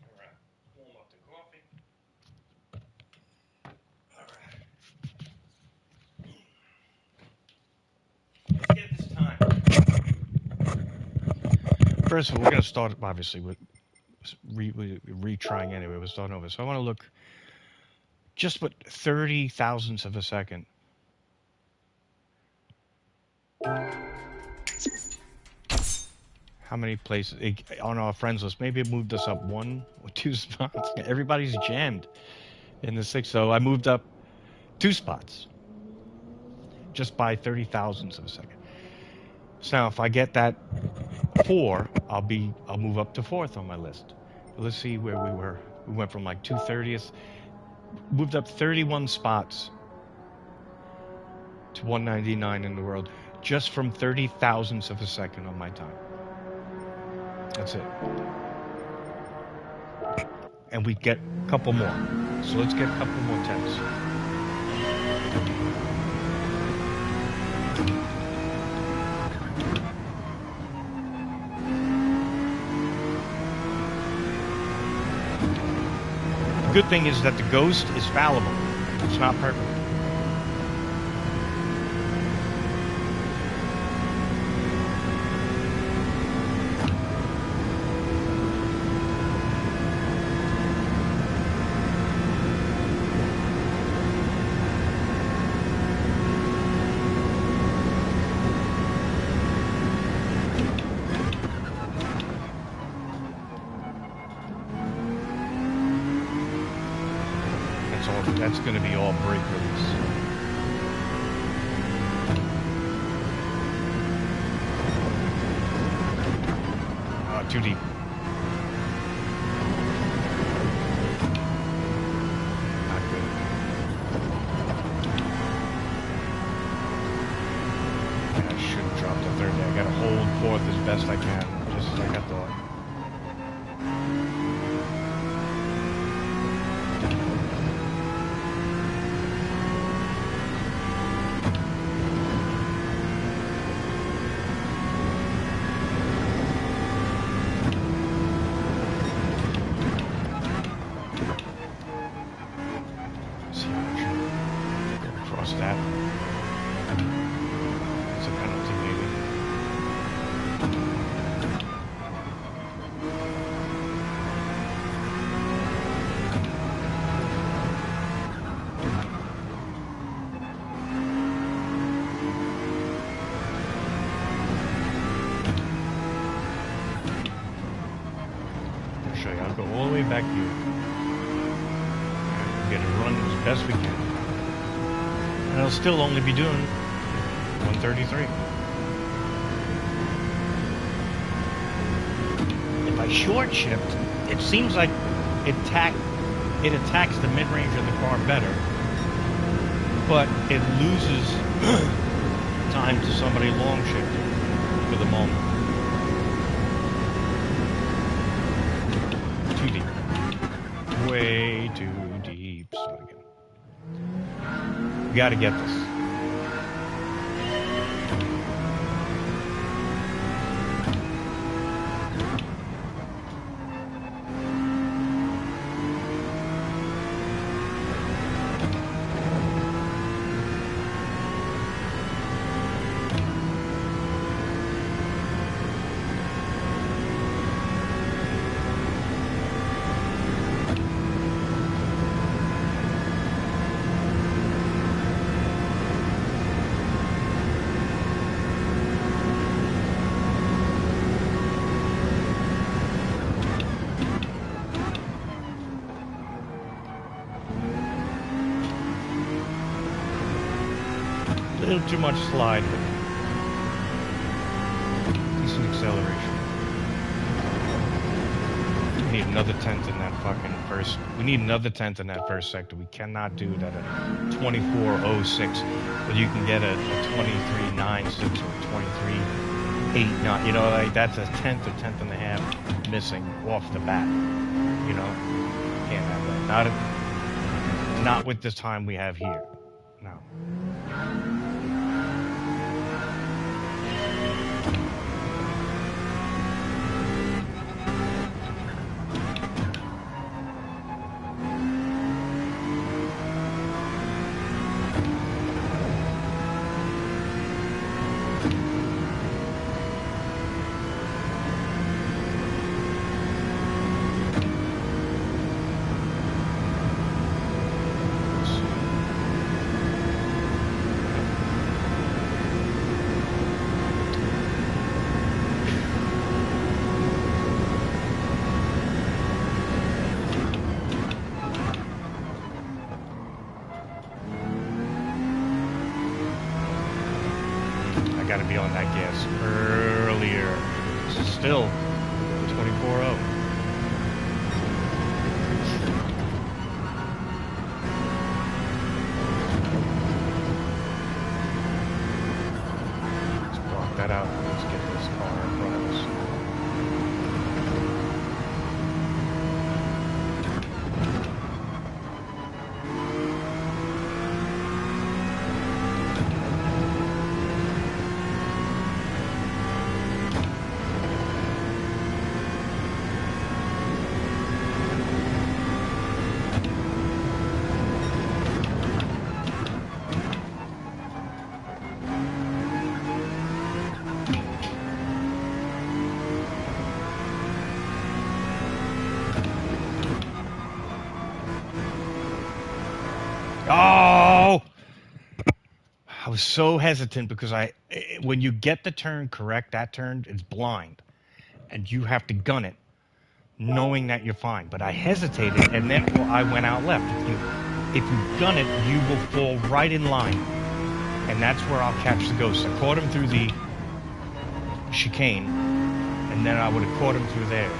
All right. Warm up the coffee. All right. Let's get this time. First of all, we're going to start, obviously, with retrying anyway. We're starting over. So I want to look just what 30 thousandths of a second. How many places on our friends list? Maybe it moved us up 1 or 2 spots. Everybody's jammed in the 6, so I moved up 2 spots just by 30 thousandths of a second. So now if I get that 4, I'll move up to 4th on my list. Let's see where we were. We went from like 230th, moved up 31 spots to 199 in the world just from 30 thousandths of a second on my time. That's it. And we get a couple more. So let's get a couple more tenths. The good thing is that the Ghost is fallible. It's not perfect. That's going to be all brake release. Too deep. Not good. I should drop to 30. I got to hold 4th as best I can. just like I thought. See how much across that. It's a penalty, maybe. I'll show you. I'll go all the way back here. And get it run as best we can. And it'll still only be doing 133. If I short shift, it seems like it attacks the mid-range of the car better, but it loses time to somebody long shifting for the moment. Too deep. Way too deep. Start again. We gotta get this. A little too much slide, but decent acceleration. We need another tenth in that fucking first. We need another tenth in that first sector. We cannot do that at 24.06, but you can get a 23.96 or 23.89. You know, like that's a tenth or tenth and a half missing off the bat. You know, can't have that. Not with the time we have here. No. Got to be on that gas earlier. This is still 24.0. Let's block that out. Let's get this car in front of us. Oh! I was so hesitant because when you get the turn correct, that turn is blind. And you have to gun it, knowing that you're fine. But I hesitated, and then I went out left. If you gun it, you will fall right in line. And that's where I'll catch the ghost. I caught him through the chicane, and then I would have caught him through there.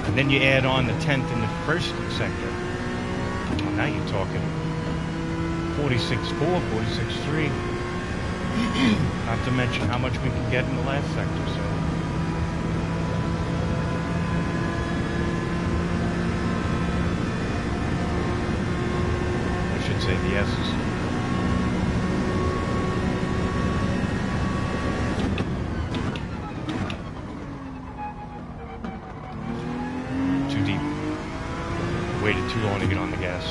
And then you add on the 10th in the first sector. Well, now you're talking 46.4, 46.3. Not to mention how much we can get in the last sector. So Mercedes ABSs. Too deep. Waited too long to get on the gas.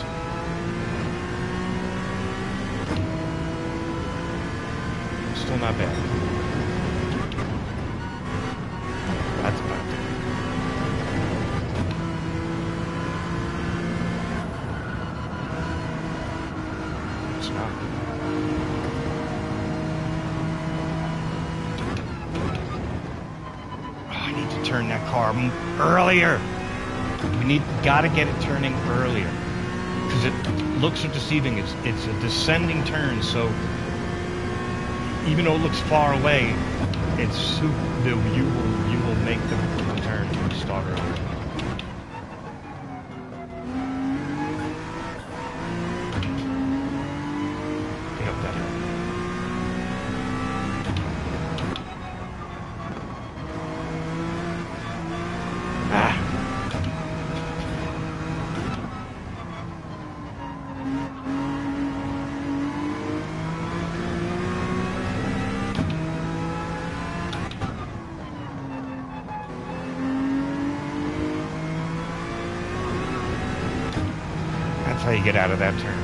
Still not bad. That's about it. It's not. Oh, I need to turn that car earlier. Gotta get it turning earlier. Because it looks so deceiving. It's a descending turn, so even though it looks far away, it's you will make the turn if you start early. Pick up that hill. Ah. How you get out of that turn.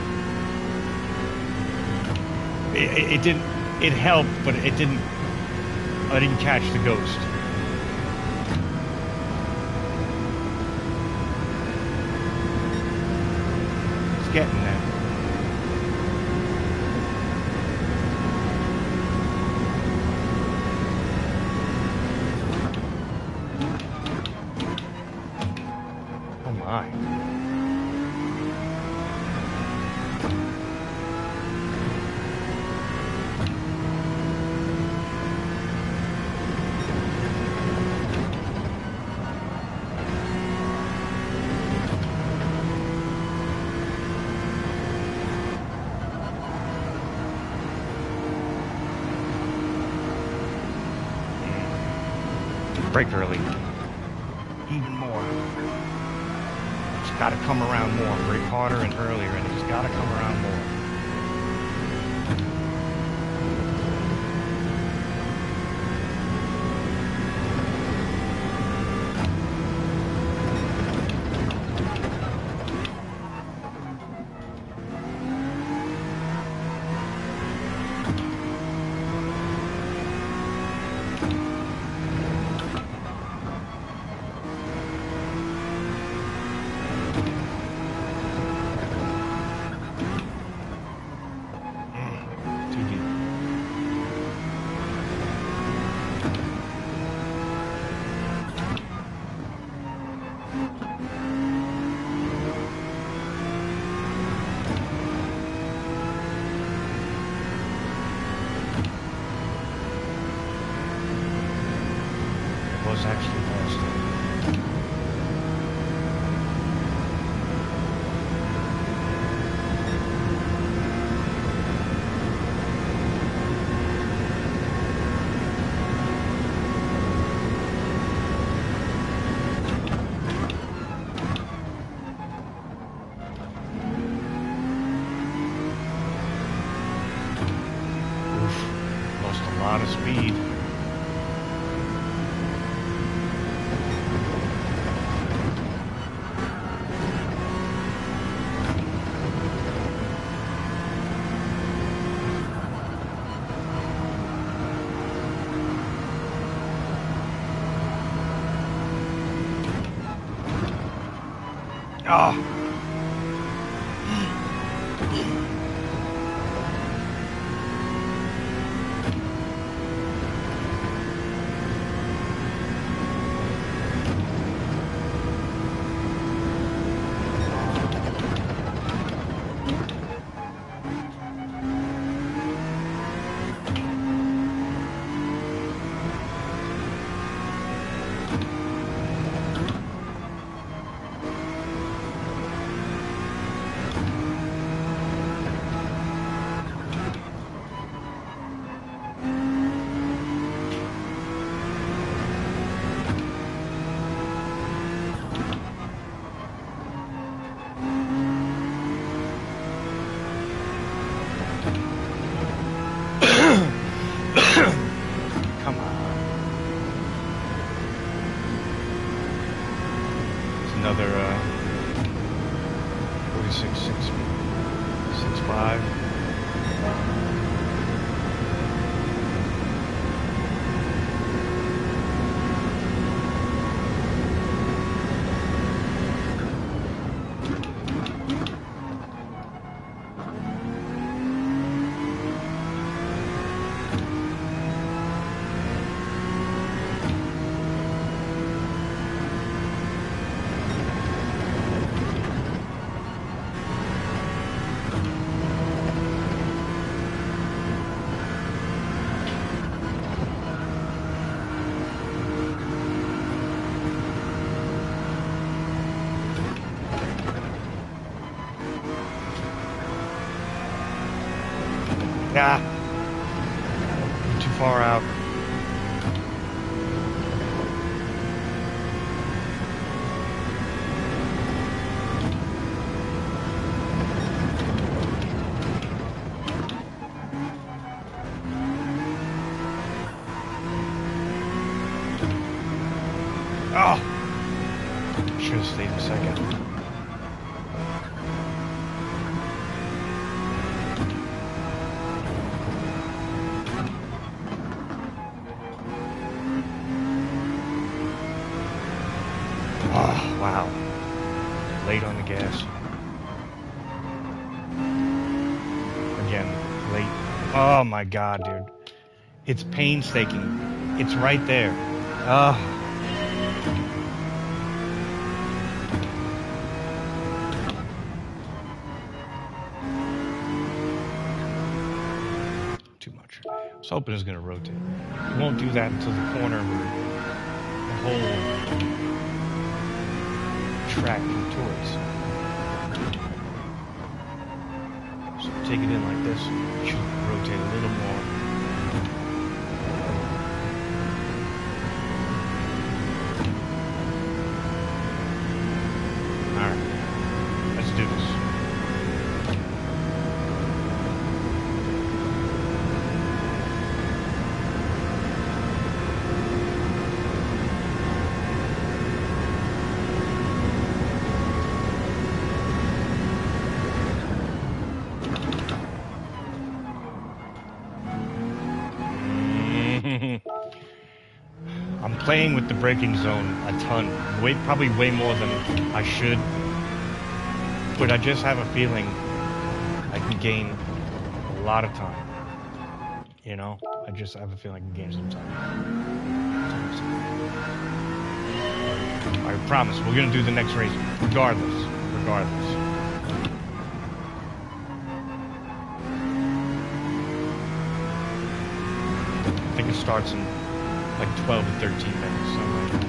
It didn't. It helped, but it didn't. I didn't catch the ghost. It's getting there. Oh my. Brake early. Even more. It's got to come around more. Brake harder and earlier, and it's got to come around more. Was actually lost. Oof, lost a lot of speed. Oh. another 46.65. Nah, I'm too far out. Oh, should have stayed a second. Oh, wow. Late on the gas. Again, late. Oh my God, dude. It's painstaking. It's right there. Too much. I was hoping it was going to rotate. It won't do that until the corner where the whole track contours. So take it in like this. It should rotate a little more. Alright. Let's do this. I'm playing with the braking zone a ton, probably way more than I should, but I just have a feeling I can gain a lot of time, you know? I just have a feeling I can gain some time. I promise, we're gonna do the next race, regardless. I think it starts in like 12 to 13 minutes, something like that.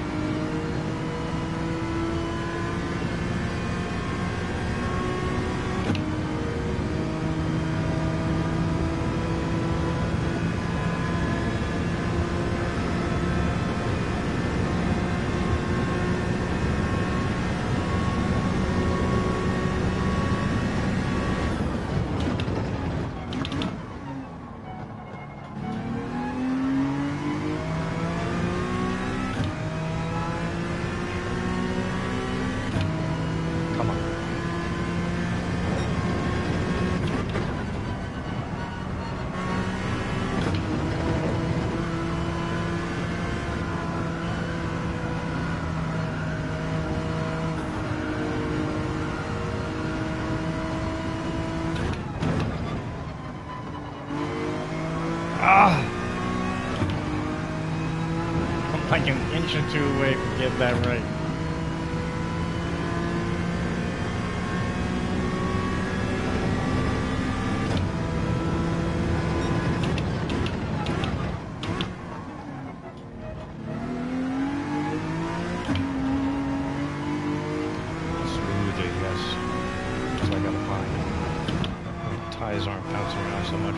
I'm like an inch or two away from getting that right. Smoothly, yes. That's what I gotta find. My tires aren't bouncing around so much.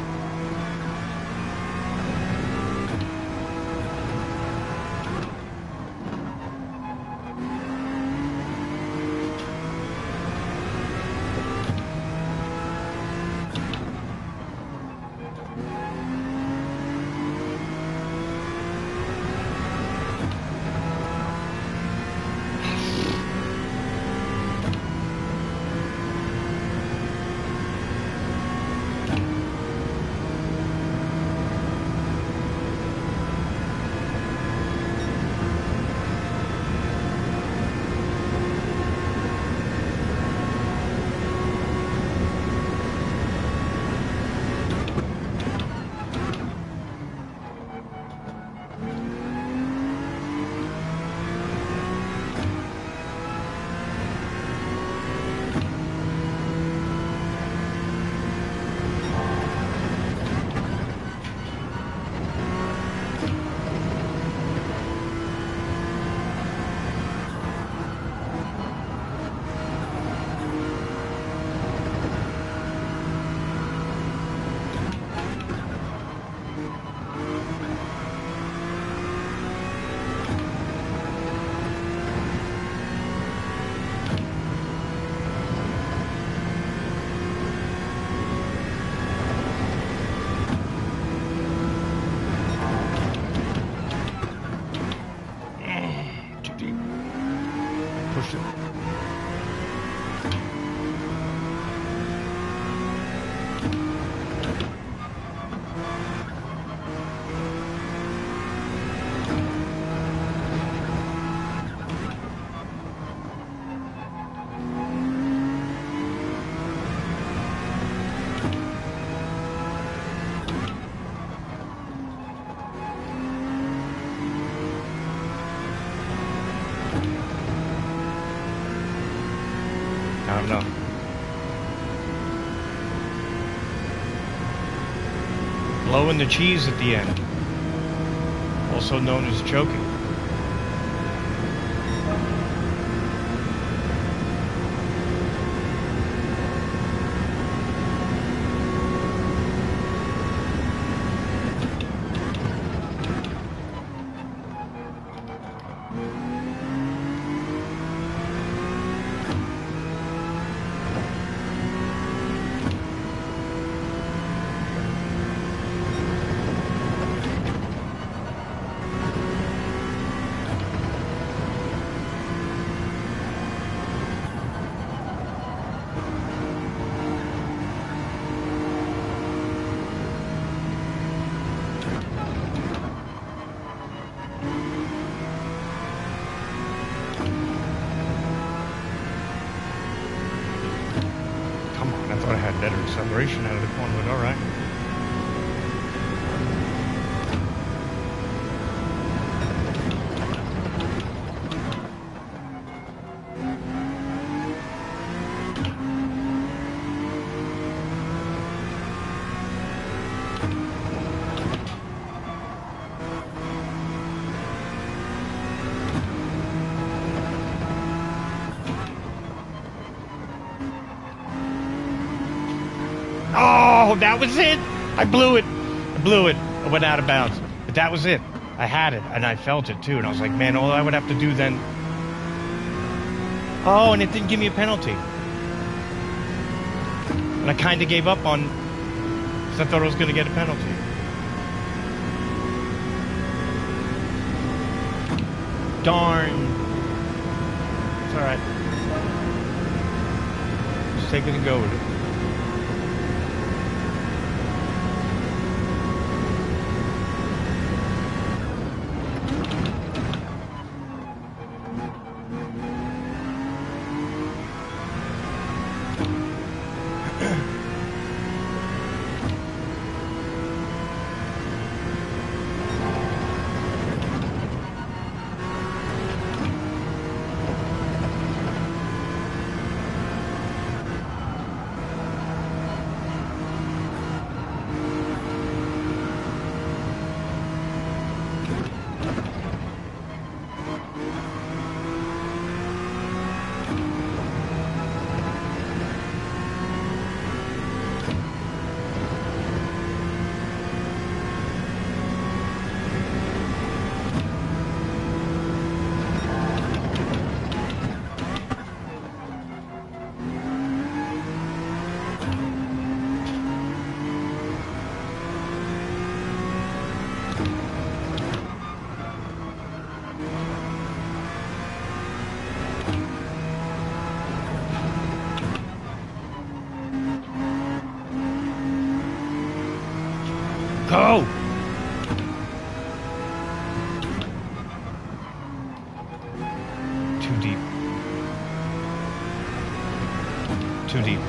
pushed it. I don't know. Blowing the cheese at the end, also known as choking. I thought I had better acceleration out of the corner, but all right. Oh, that was it. I blew it. I went out of bounds. But that was it. I had it, and I felt it, too. And I was like, man, all I would have to do then... Oh, and it didn't give me a penalty. And I kind of gave up on... Because I thought I was going to get a penalty. Darn. It's all right. Just take it and go with it. Go! Too deep. Too deep.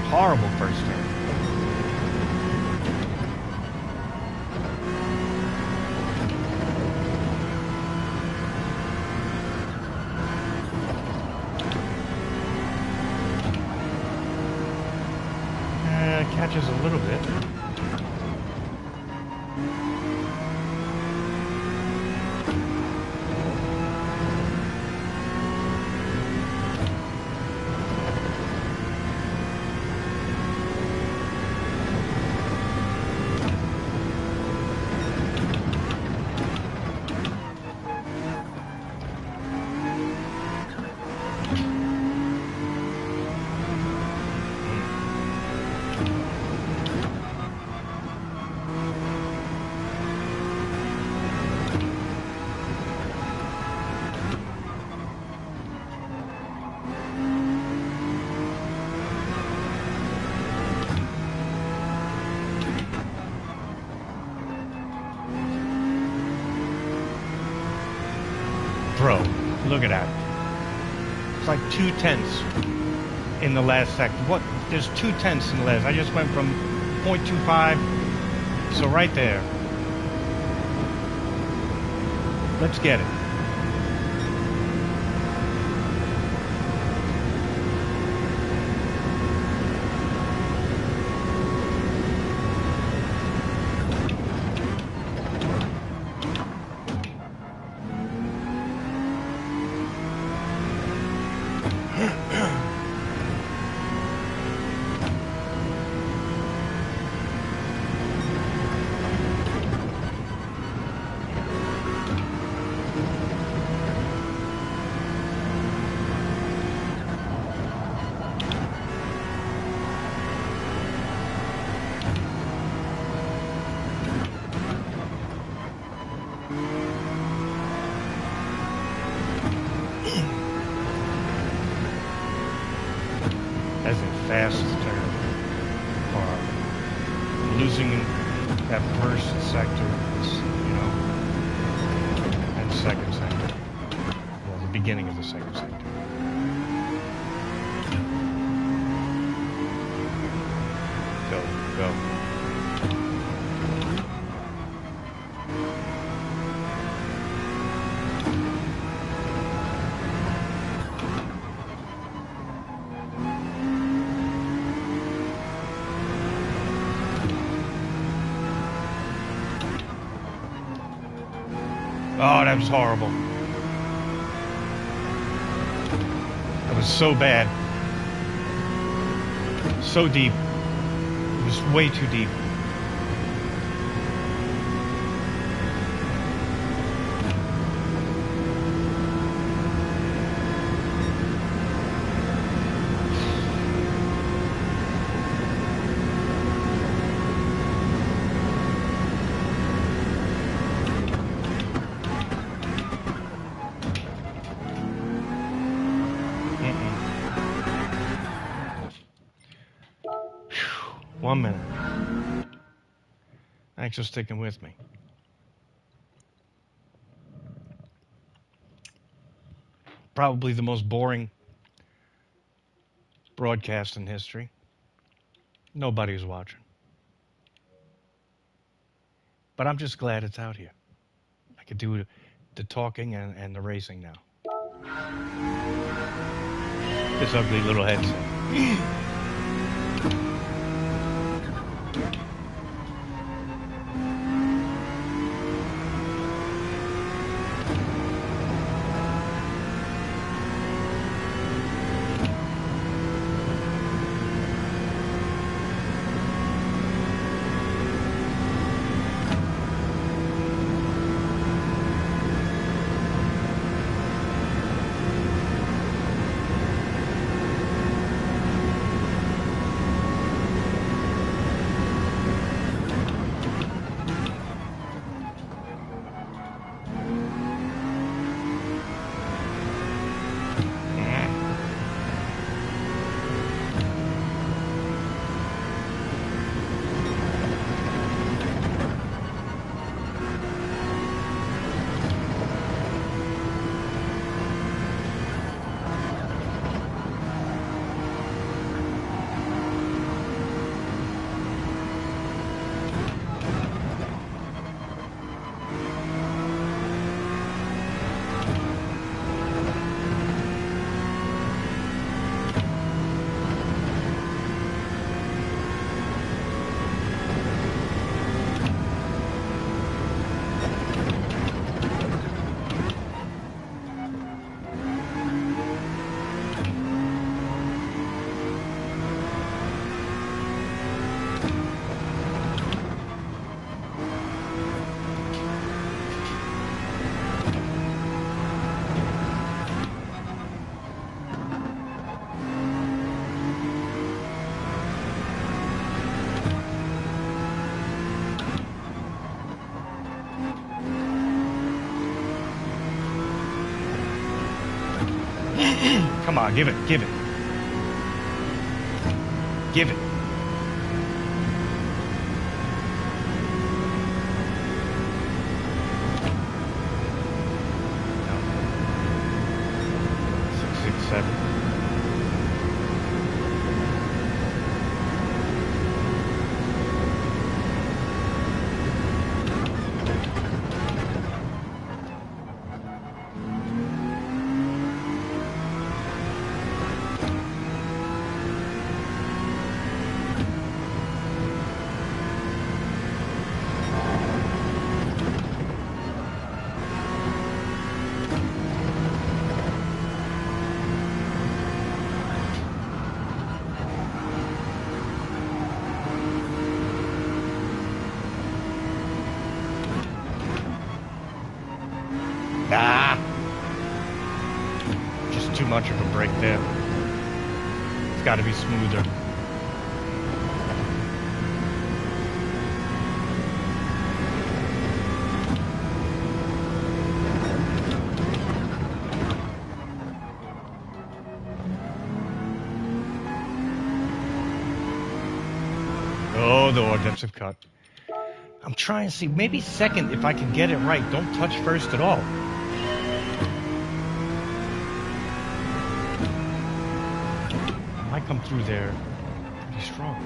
Horrible first turn. Catches a little bit. throw. Look at that. It's like 0.2 in the last second. What? There's 0.2 in the last. I just went from 0.25. So right there. Let's get it. As a fast turn, or losing that first sector, you know, and second sector. Well, the beginning of the second sector. Go. Oh, that was horrible. That was so bad. So deep. It was way too deep. Whew. 1 minute. Thanks for sticking with me. Probably the most boring broadcast in history. Nobody's watching. But I'm just glad it's out here. I could do the talking and the racing now. This ugly little headset. Come on, give it. Give it. No. much of a break there. It's got to be smoother. Oh, the ordnance have cut. I'm trying to see, maybe second if I can get it right. Don't touch first at all. I might come through there pretty strong.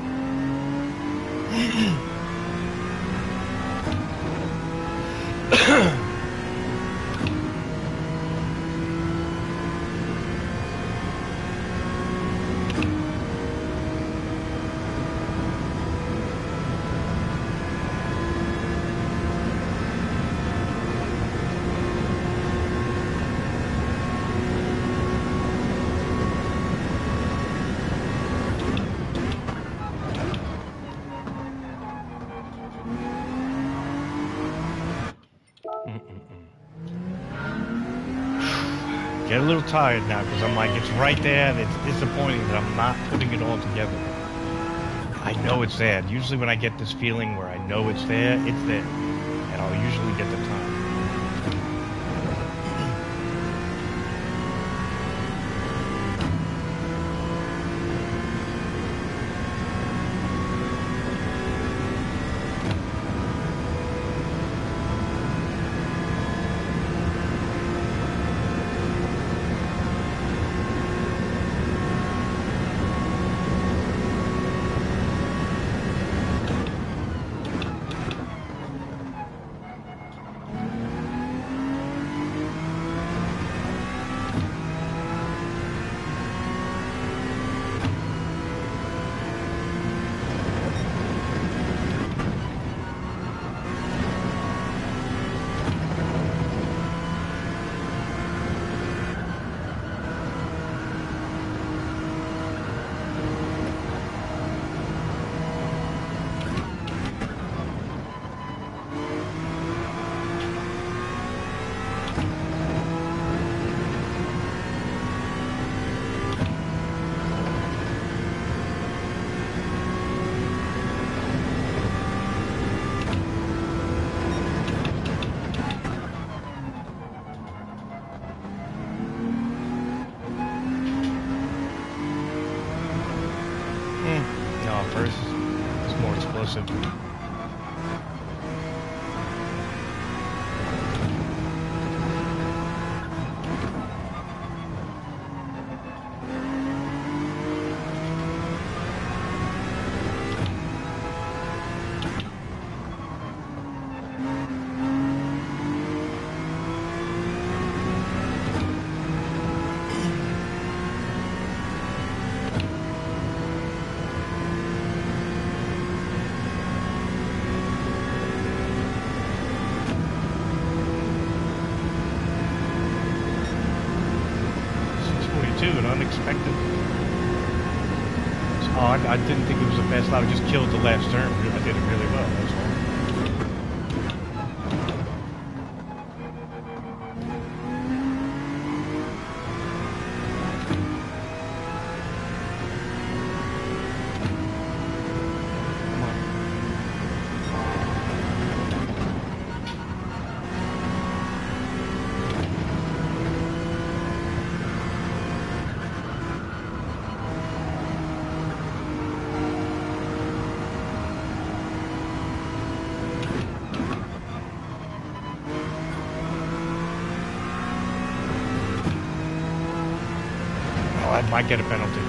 Get a little tired now because I'm like, it's right there and it's disappointing that I'm not putting it all together. I know it's there. Usually when I get this feeling where I know it's there. And I'll usually get the time. No, first it's more explosive. An unexpected. Oh, I didn't think it was a fast lap. I just killed the last turn. I did it really well. That's all. I might get a penalty.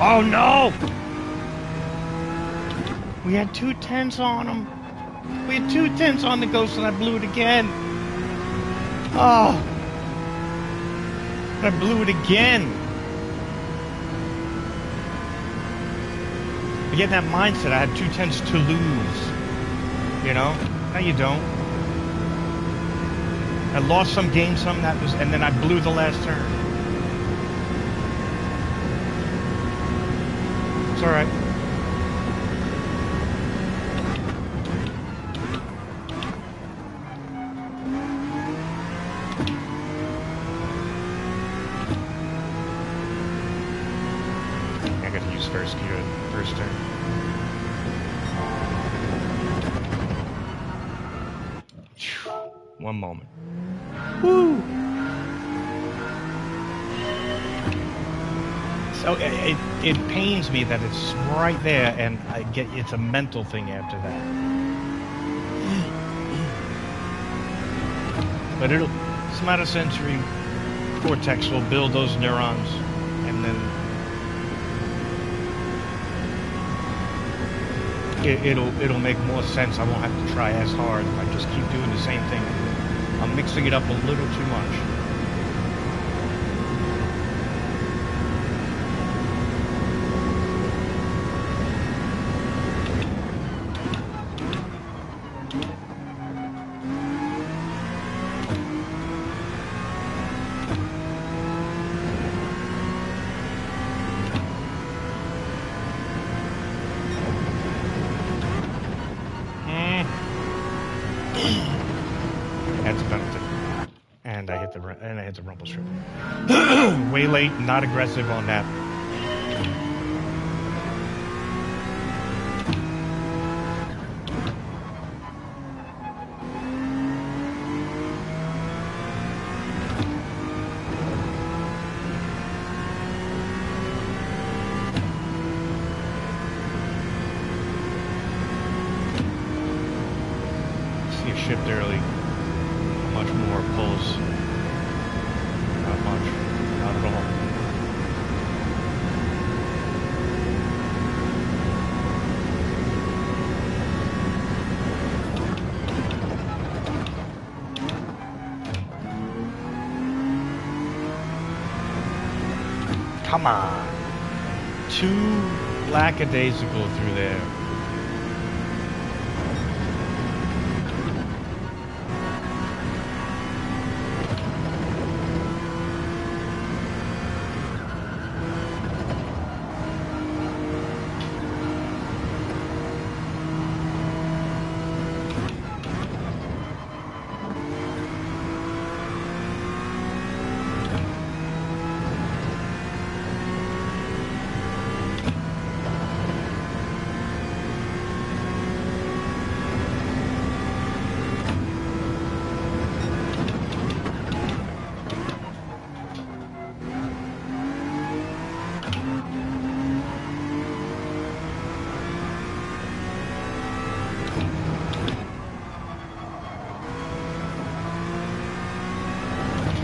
Oh no! We had 2 10s on him. We had 2 10s on the Ghost and I blew it again. Oh, I blew it again. I get in that mindset. I had 2 10s to lose. You know? No, you don't. I lost some games, and then I blew the last turn. It's all right. I gotta use first gear, first turn. One moment. Woo! So it pains me that it's right there, and it's a mental thing after that. But somatosensory cortex will build those neurons, and then it'll make more sense. I won't have to try as hard. I just keep doing the same thing. I'm mixing it up a little too much. That's a penalty. And I hit the rumble strip. Way late, not aggressive on that. See it shipped early. Much more pulls. Not much. Not at all. Come on. 2 lackadaisical through there.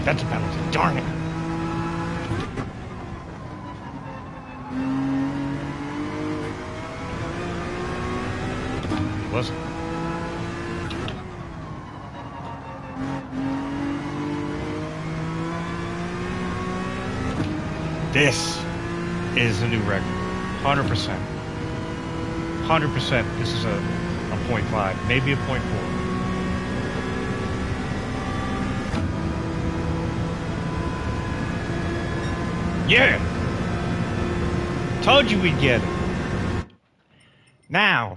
That's a penalty. Darn it. It wasn't. This is a new record. 100%. 100%. This is a 0.5, maybe a 0.4. Yeah! Told you we'd get it. Now.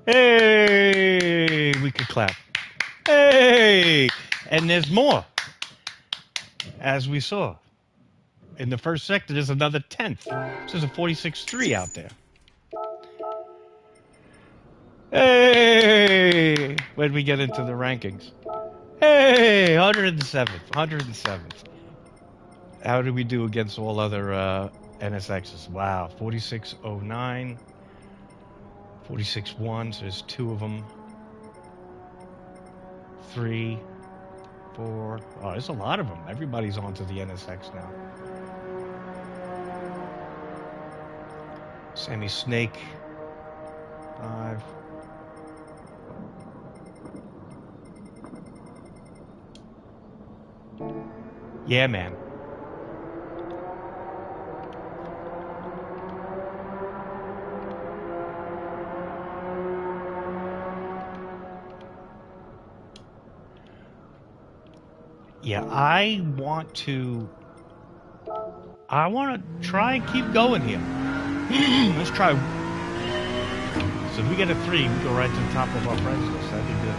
Hey! We could clap. Hey! And there's more. As we saw. In the first sector, there's another 10th. So there's a 46.3 out there. Hey! When we get into the rankings. Hey! 107th. 107th. How did we do against all other NSXs? Wow. 4609. 46.1. So there's 2 of them. 3. 4. Oh, there's a lot of them. Everybody's onto the NSX now. Sammy Snake. 5. Yeah, man. Yeah, I want to try and keep going here. Let's try. So if we get a 3, we go right to the top of our friends list. That'd be good.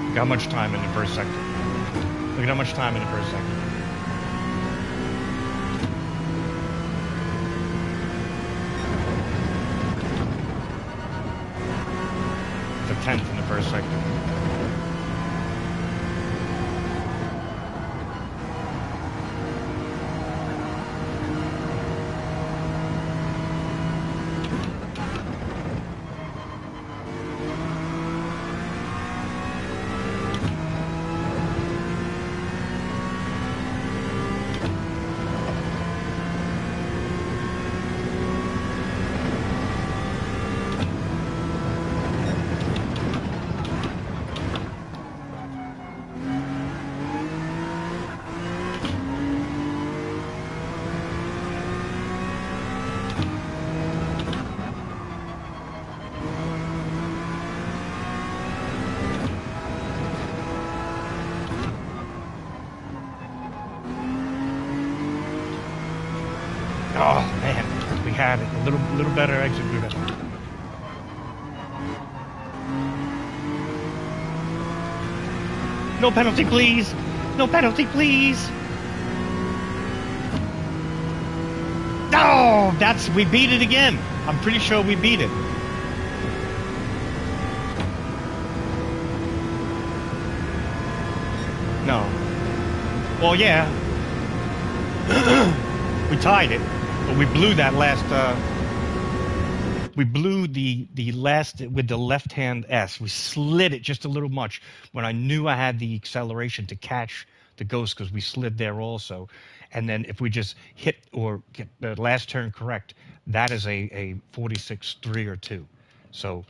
Look how much time in the first sector. Look at how much time in the first sector. The 10th in the first sector. Oh man, we had it. A little better exit route. No penalty, please. No penalty, please. Oh, we beat it again. I'm pretty sure we beat it. No. Well, yeah. We tied it. But we blew that last, we blew the last with the left-hand S. We slid it just a little much when I knew I had the acceleration to catch the ghost because we slid there also. And then if we just hit or get the last turn correct, that is a 46-3 or 2. So,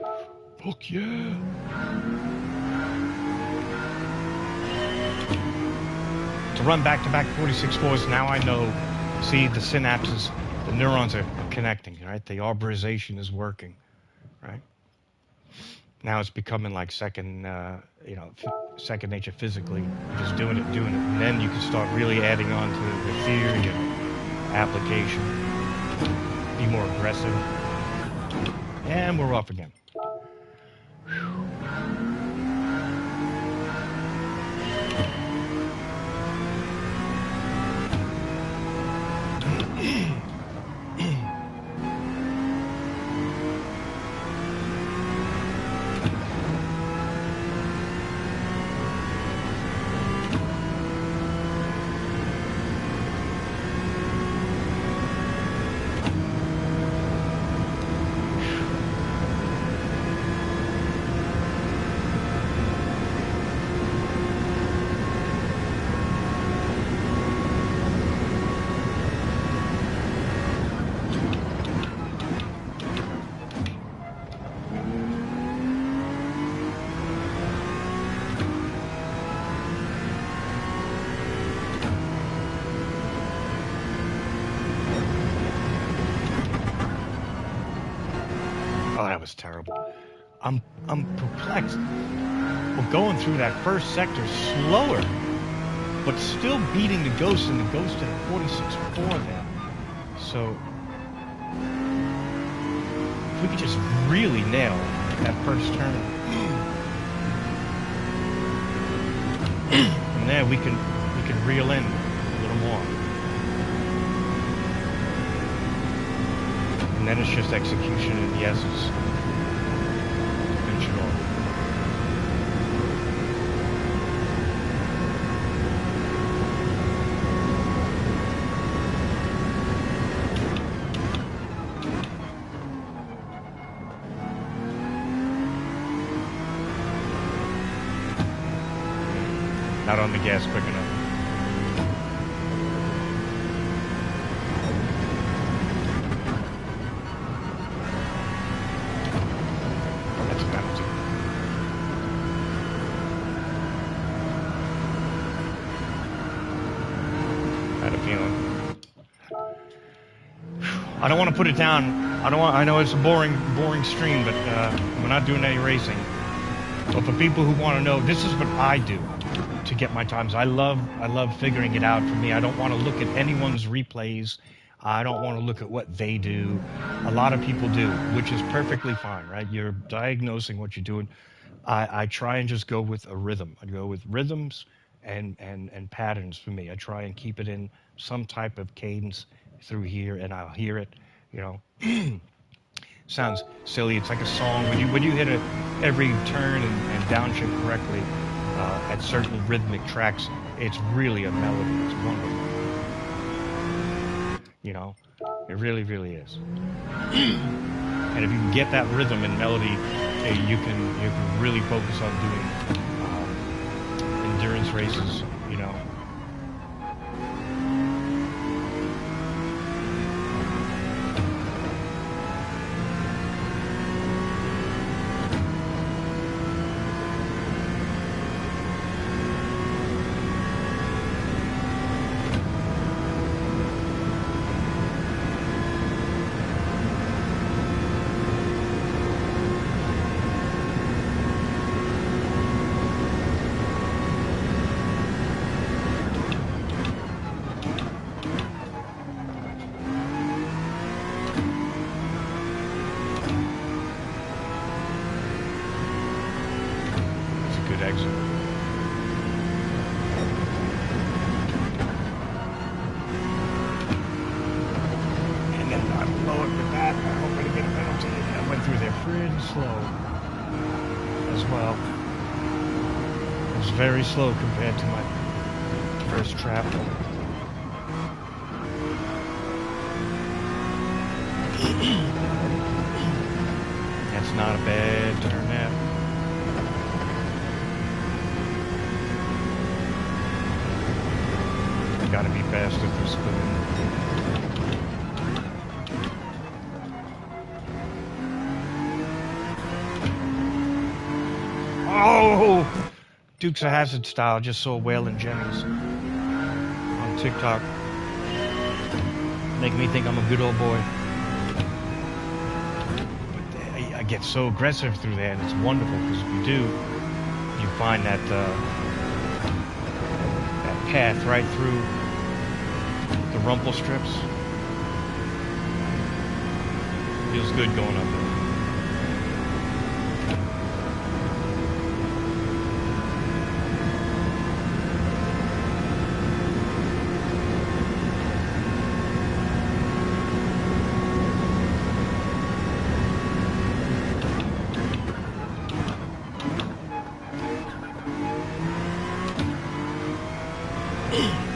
fuck yeah. To run back-to-back 46-4s, now I know, see the synapses, the neurons are connecting, right? The arborization is working, right? Now it's becoming like second nature physically. You're just doing it. And then you can start really adding on to the theory and application. Be more aggressive. And we're off again. Terrible. I'm perplexed. We're going through that first sector slower, but still beating the ghost, and the ghost at 46-4 there. So if we could just really nail that first turn, from there we can reel in a little more, and then it's just execution in the essence. not on the gas quick enough. Oh, that's a penalty. I had a feeling. I don't want to put it down. I know it's a boring stream, but we're not doing any racing. But for people who want to know, this is what I do to get my times. I love figuring it out. For me, I don't want to look at anyone's replays. I don't want to look at what they do. A lot of people do, which is perfectly fine, right? You're diagnosing what you're doing. I try and just go with a rhythm. I go with rhythms and patterns for me. I try and keep it in some type of cadence through here, and I'll hear it, you know. Sounds silly. It's like a song. When you hit every turn and downshift correctly at certain rhythmic tracks, it's really a melody. It's wonderful. You know, it really, really is. And if you can get that rhythm and melody, you can really focus on doing endurance races. You know. Very slow compared to my first trap. That's not a bad turn there. Gotta be faster for spinning. Oh! Dukes of Hazzard style. Just saw Waylon Jennings on TikTok. Making me think I'm a good old boy. But I get so aggressive through there, and it's wonderful because if you do, you find that that path right through the rumple strips. Feels good going up there.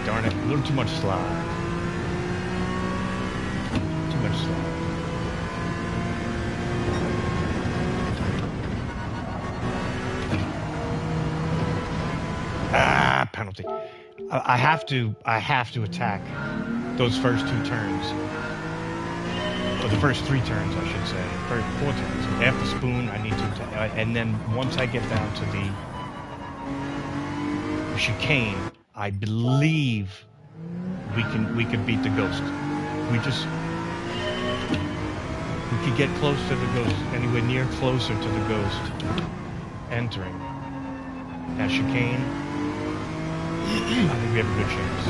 Darn it, a little too much slide. Too much slide. Ah, penalty. I have to attack those first two turns. Or the first three turns, I should say. First, 4 turns. After spoon, I need to attack. And then once I get down to the chicane, I believe we could beat the ghost. We could get close to the ghost, anywhere near closer to the ghost entering that chicane. I think we have a good chance.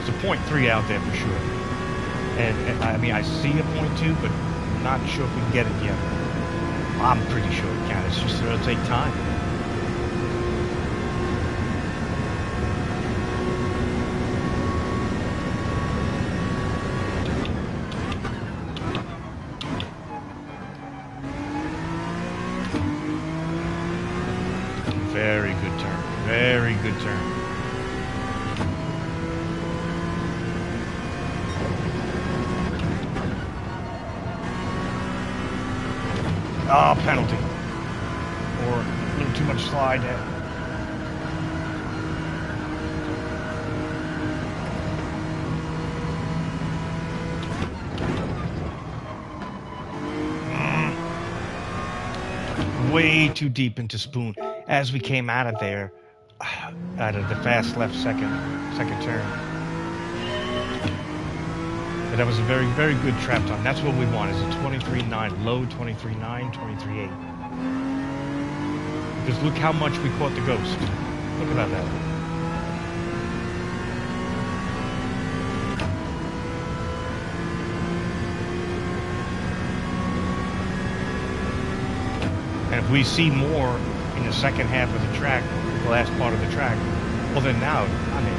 There's a .3 out there for sure, and I mean I see a .2, but not sure if we can get it yet. I'm pretty sure it can. It's just it'll take time. Very good turn. Very good turn. Ah, penalty. Or a little too much slide. Way too deep into Spoon. As we came out of there, out of the fast left second turn. But that was a very, very good trap time. That's what we want, is a 23.9, low 23.9, 23.8. Because look how much we caught the ghost. Look about that. And if we see more in the second half of the track, the last part of the track, well then now, I mean,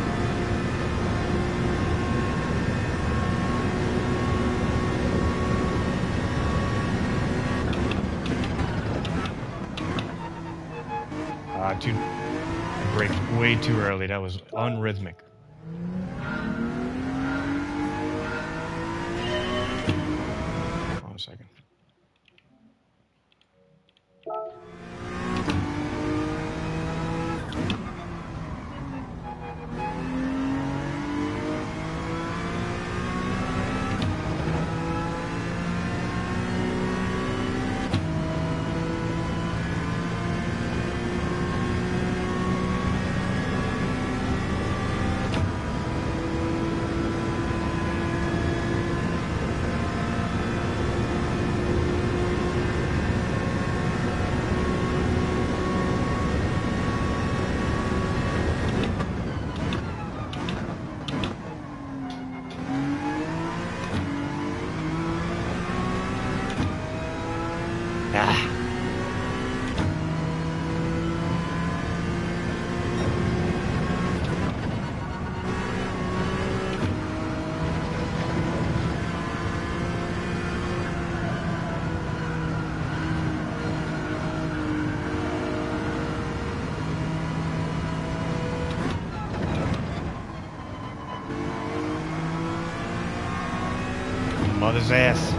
too, break way too early. That was unrhythmic. Hold on a second. Mother's ass.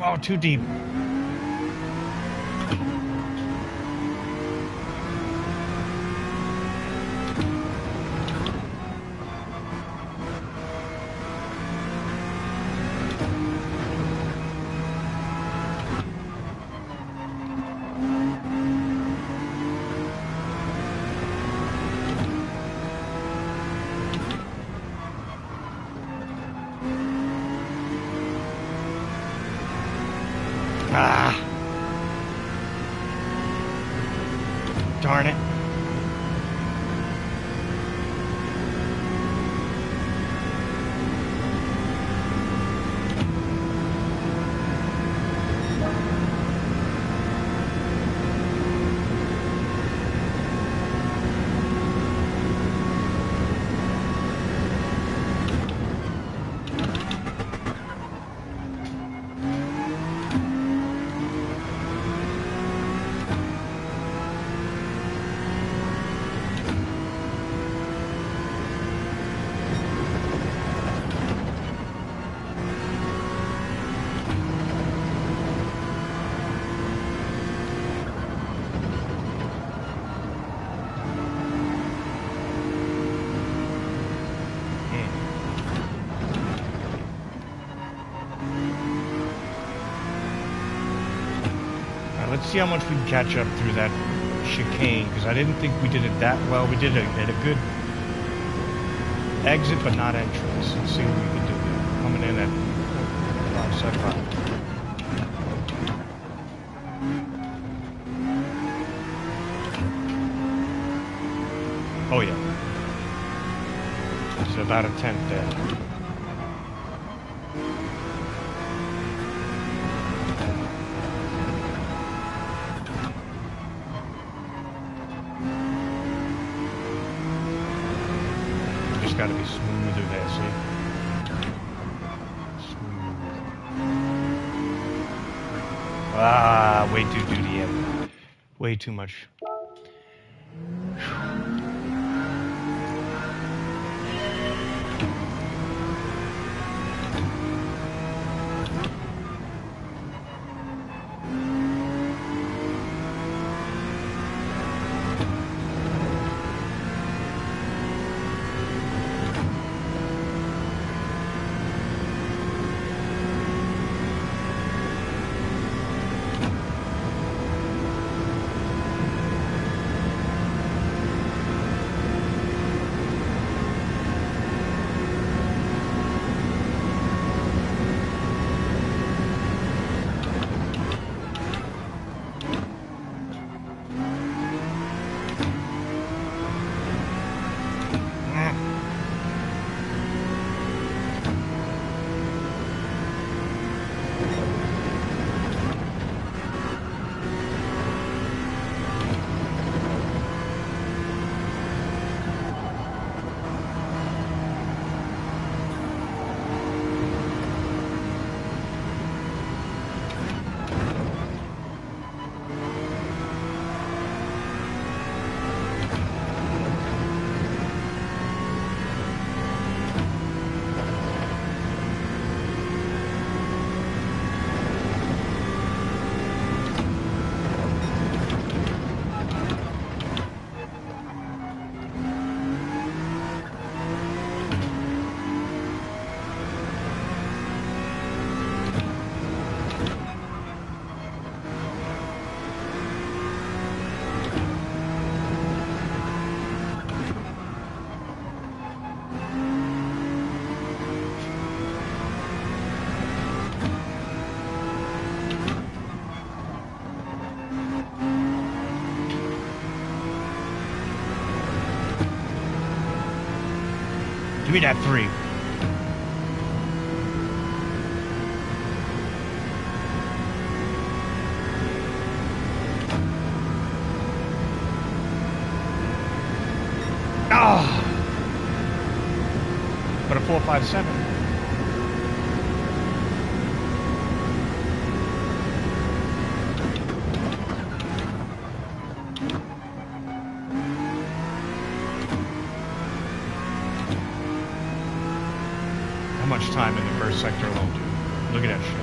Oh, too deep. Ah! Darn it. Let's see how much we can catch up through that chicane, because I didn't think we did it that well. We did it at a good exit, but not entrance. Let's see what we can do here. Coming in at 575. Oh yeah. It's about a tenth there. Got to be smoother there, see? Smooth. Ah, way too duty in. Way too much. Give me that 3. Ah! But a 457. Much time in the first sector alone, dude. Look at that shit.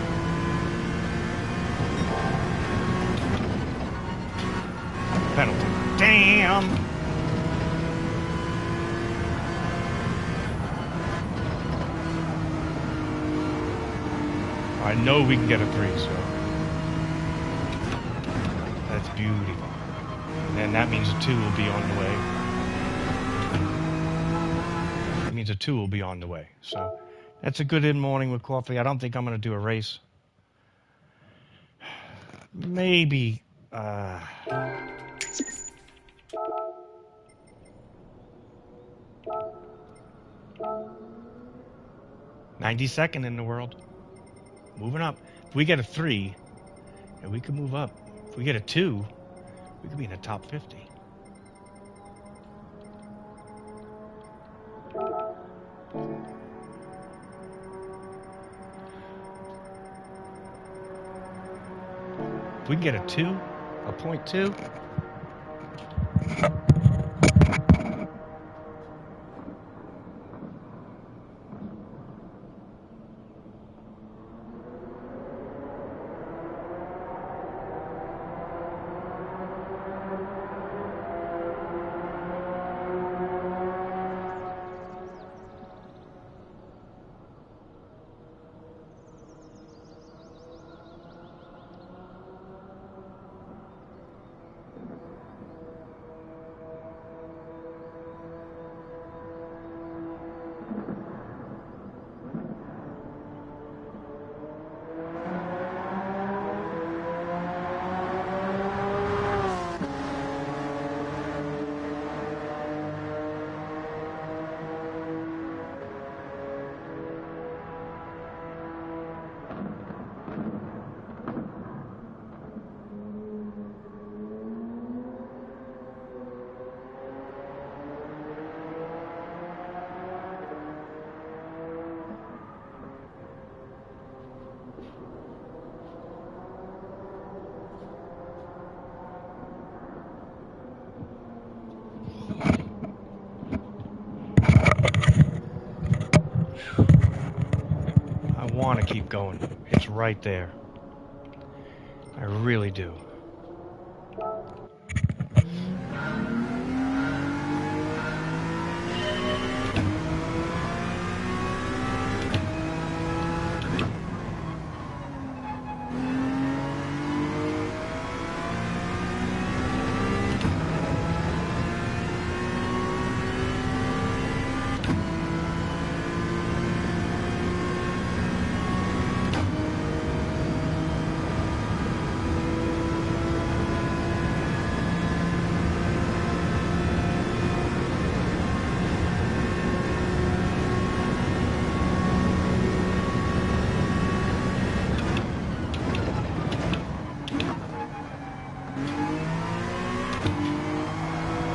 Penalty. Damn! I know we can get a 3, so that's beautiful. And that means a 2 will be on the way. It means a 2 will be on the way, so that's a good in morning with coffee. I don't think I'm going to do a race. maybe 92nd in the world. Moving up. If we get a 3, and we can move up. If we get a 2, we could be in the top 50. If we can get a 2, a 0.2. I want to keep going. It's right there. I really do.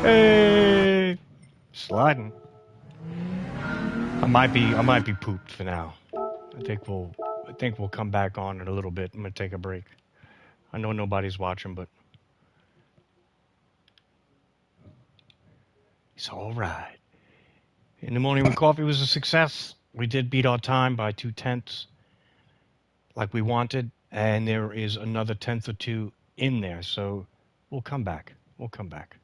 Hey, sliding. I might be pooped for now. I think we'll come back on in a little bit. I'm gonna take a break. I know nobody's watching, but it's all right. In the morning with coffee was a success. We did beat our time by 0.2, like we wanted, and there is another 1/10 or 2 in there. So we'll come back. We'll come back.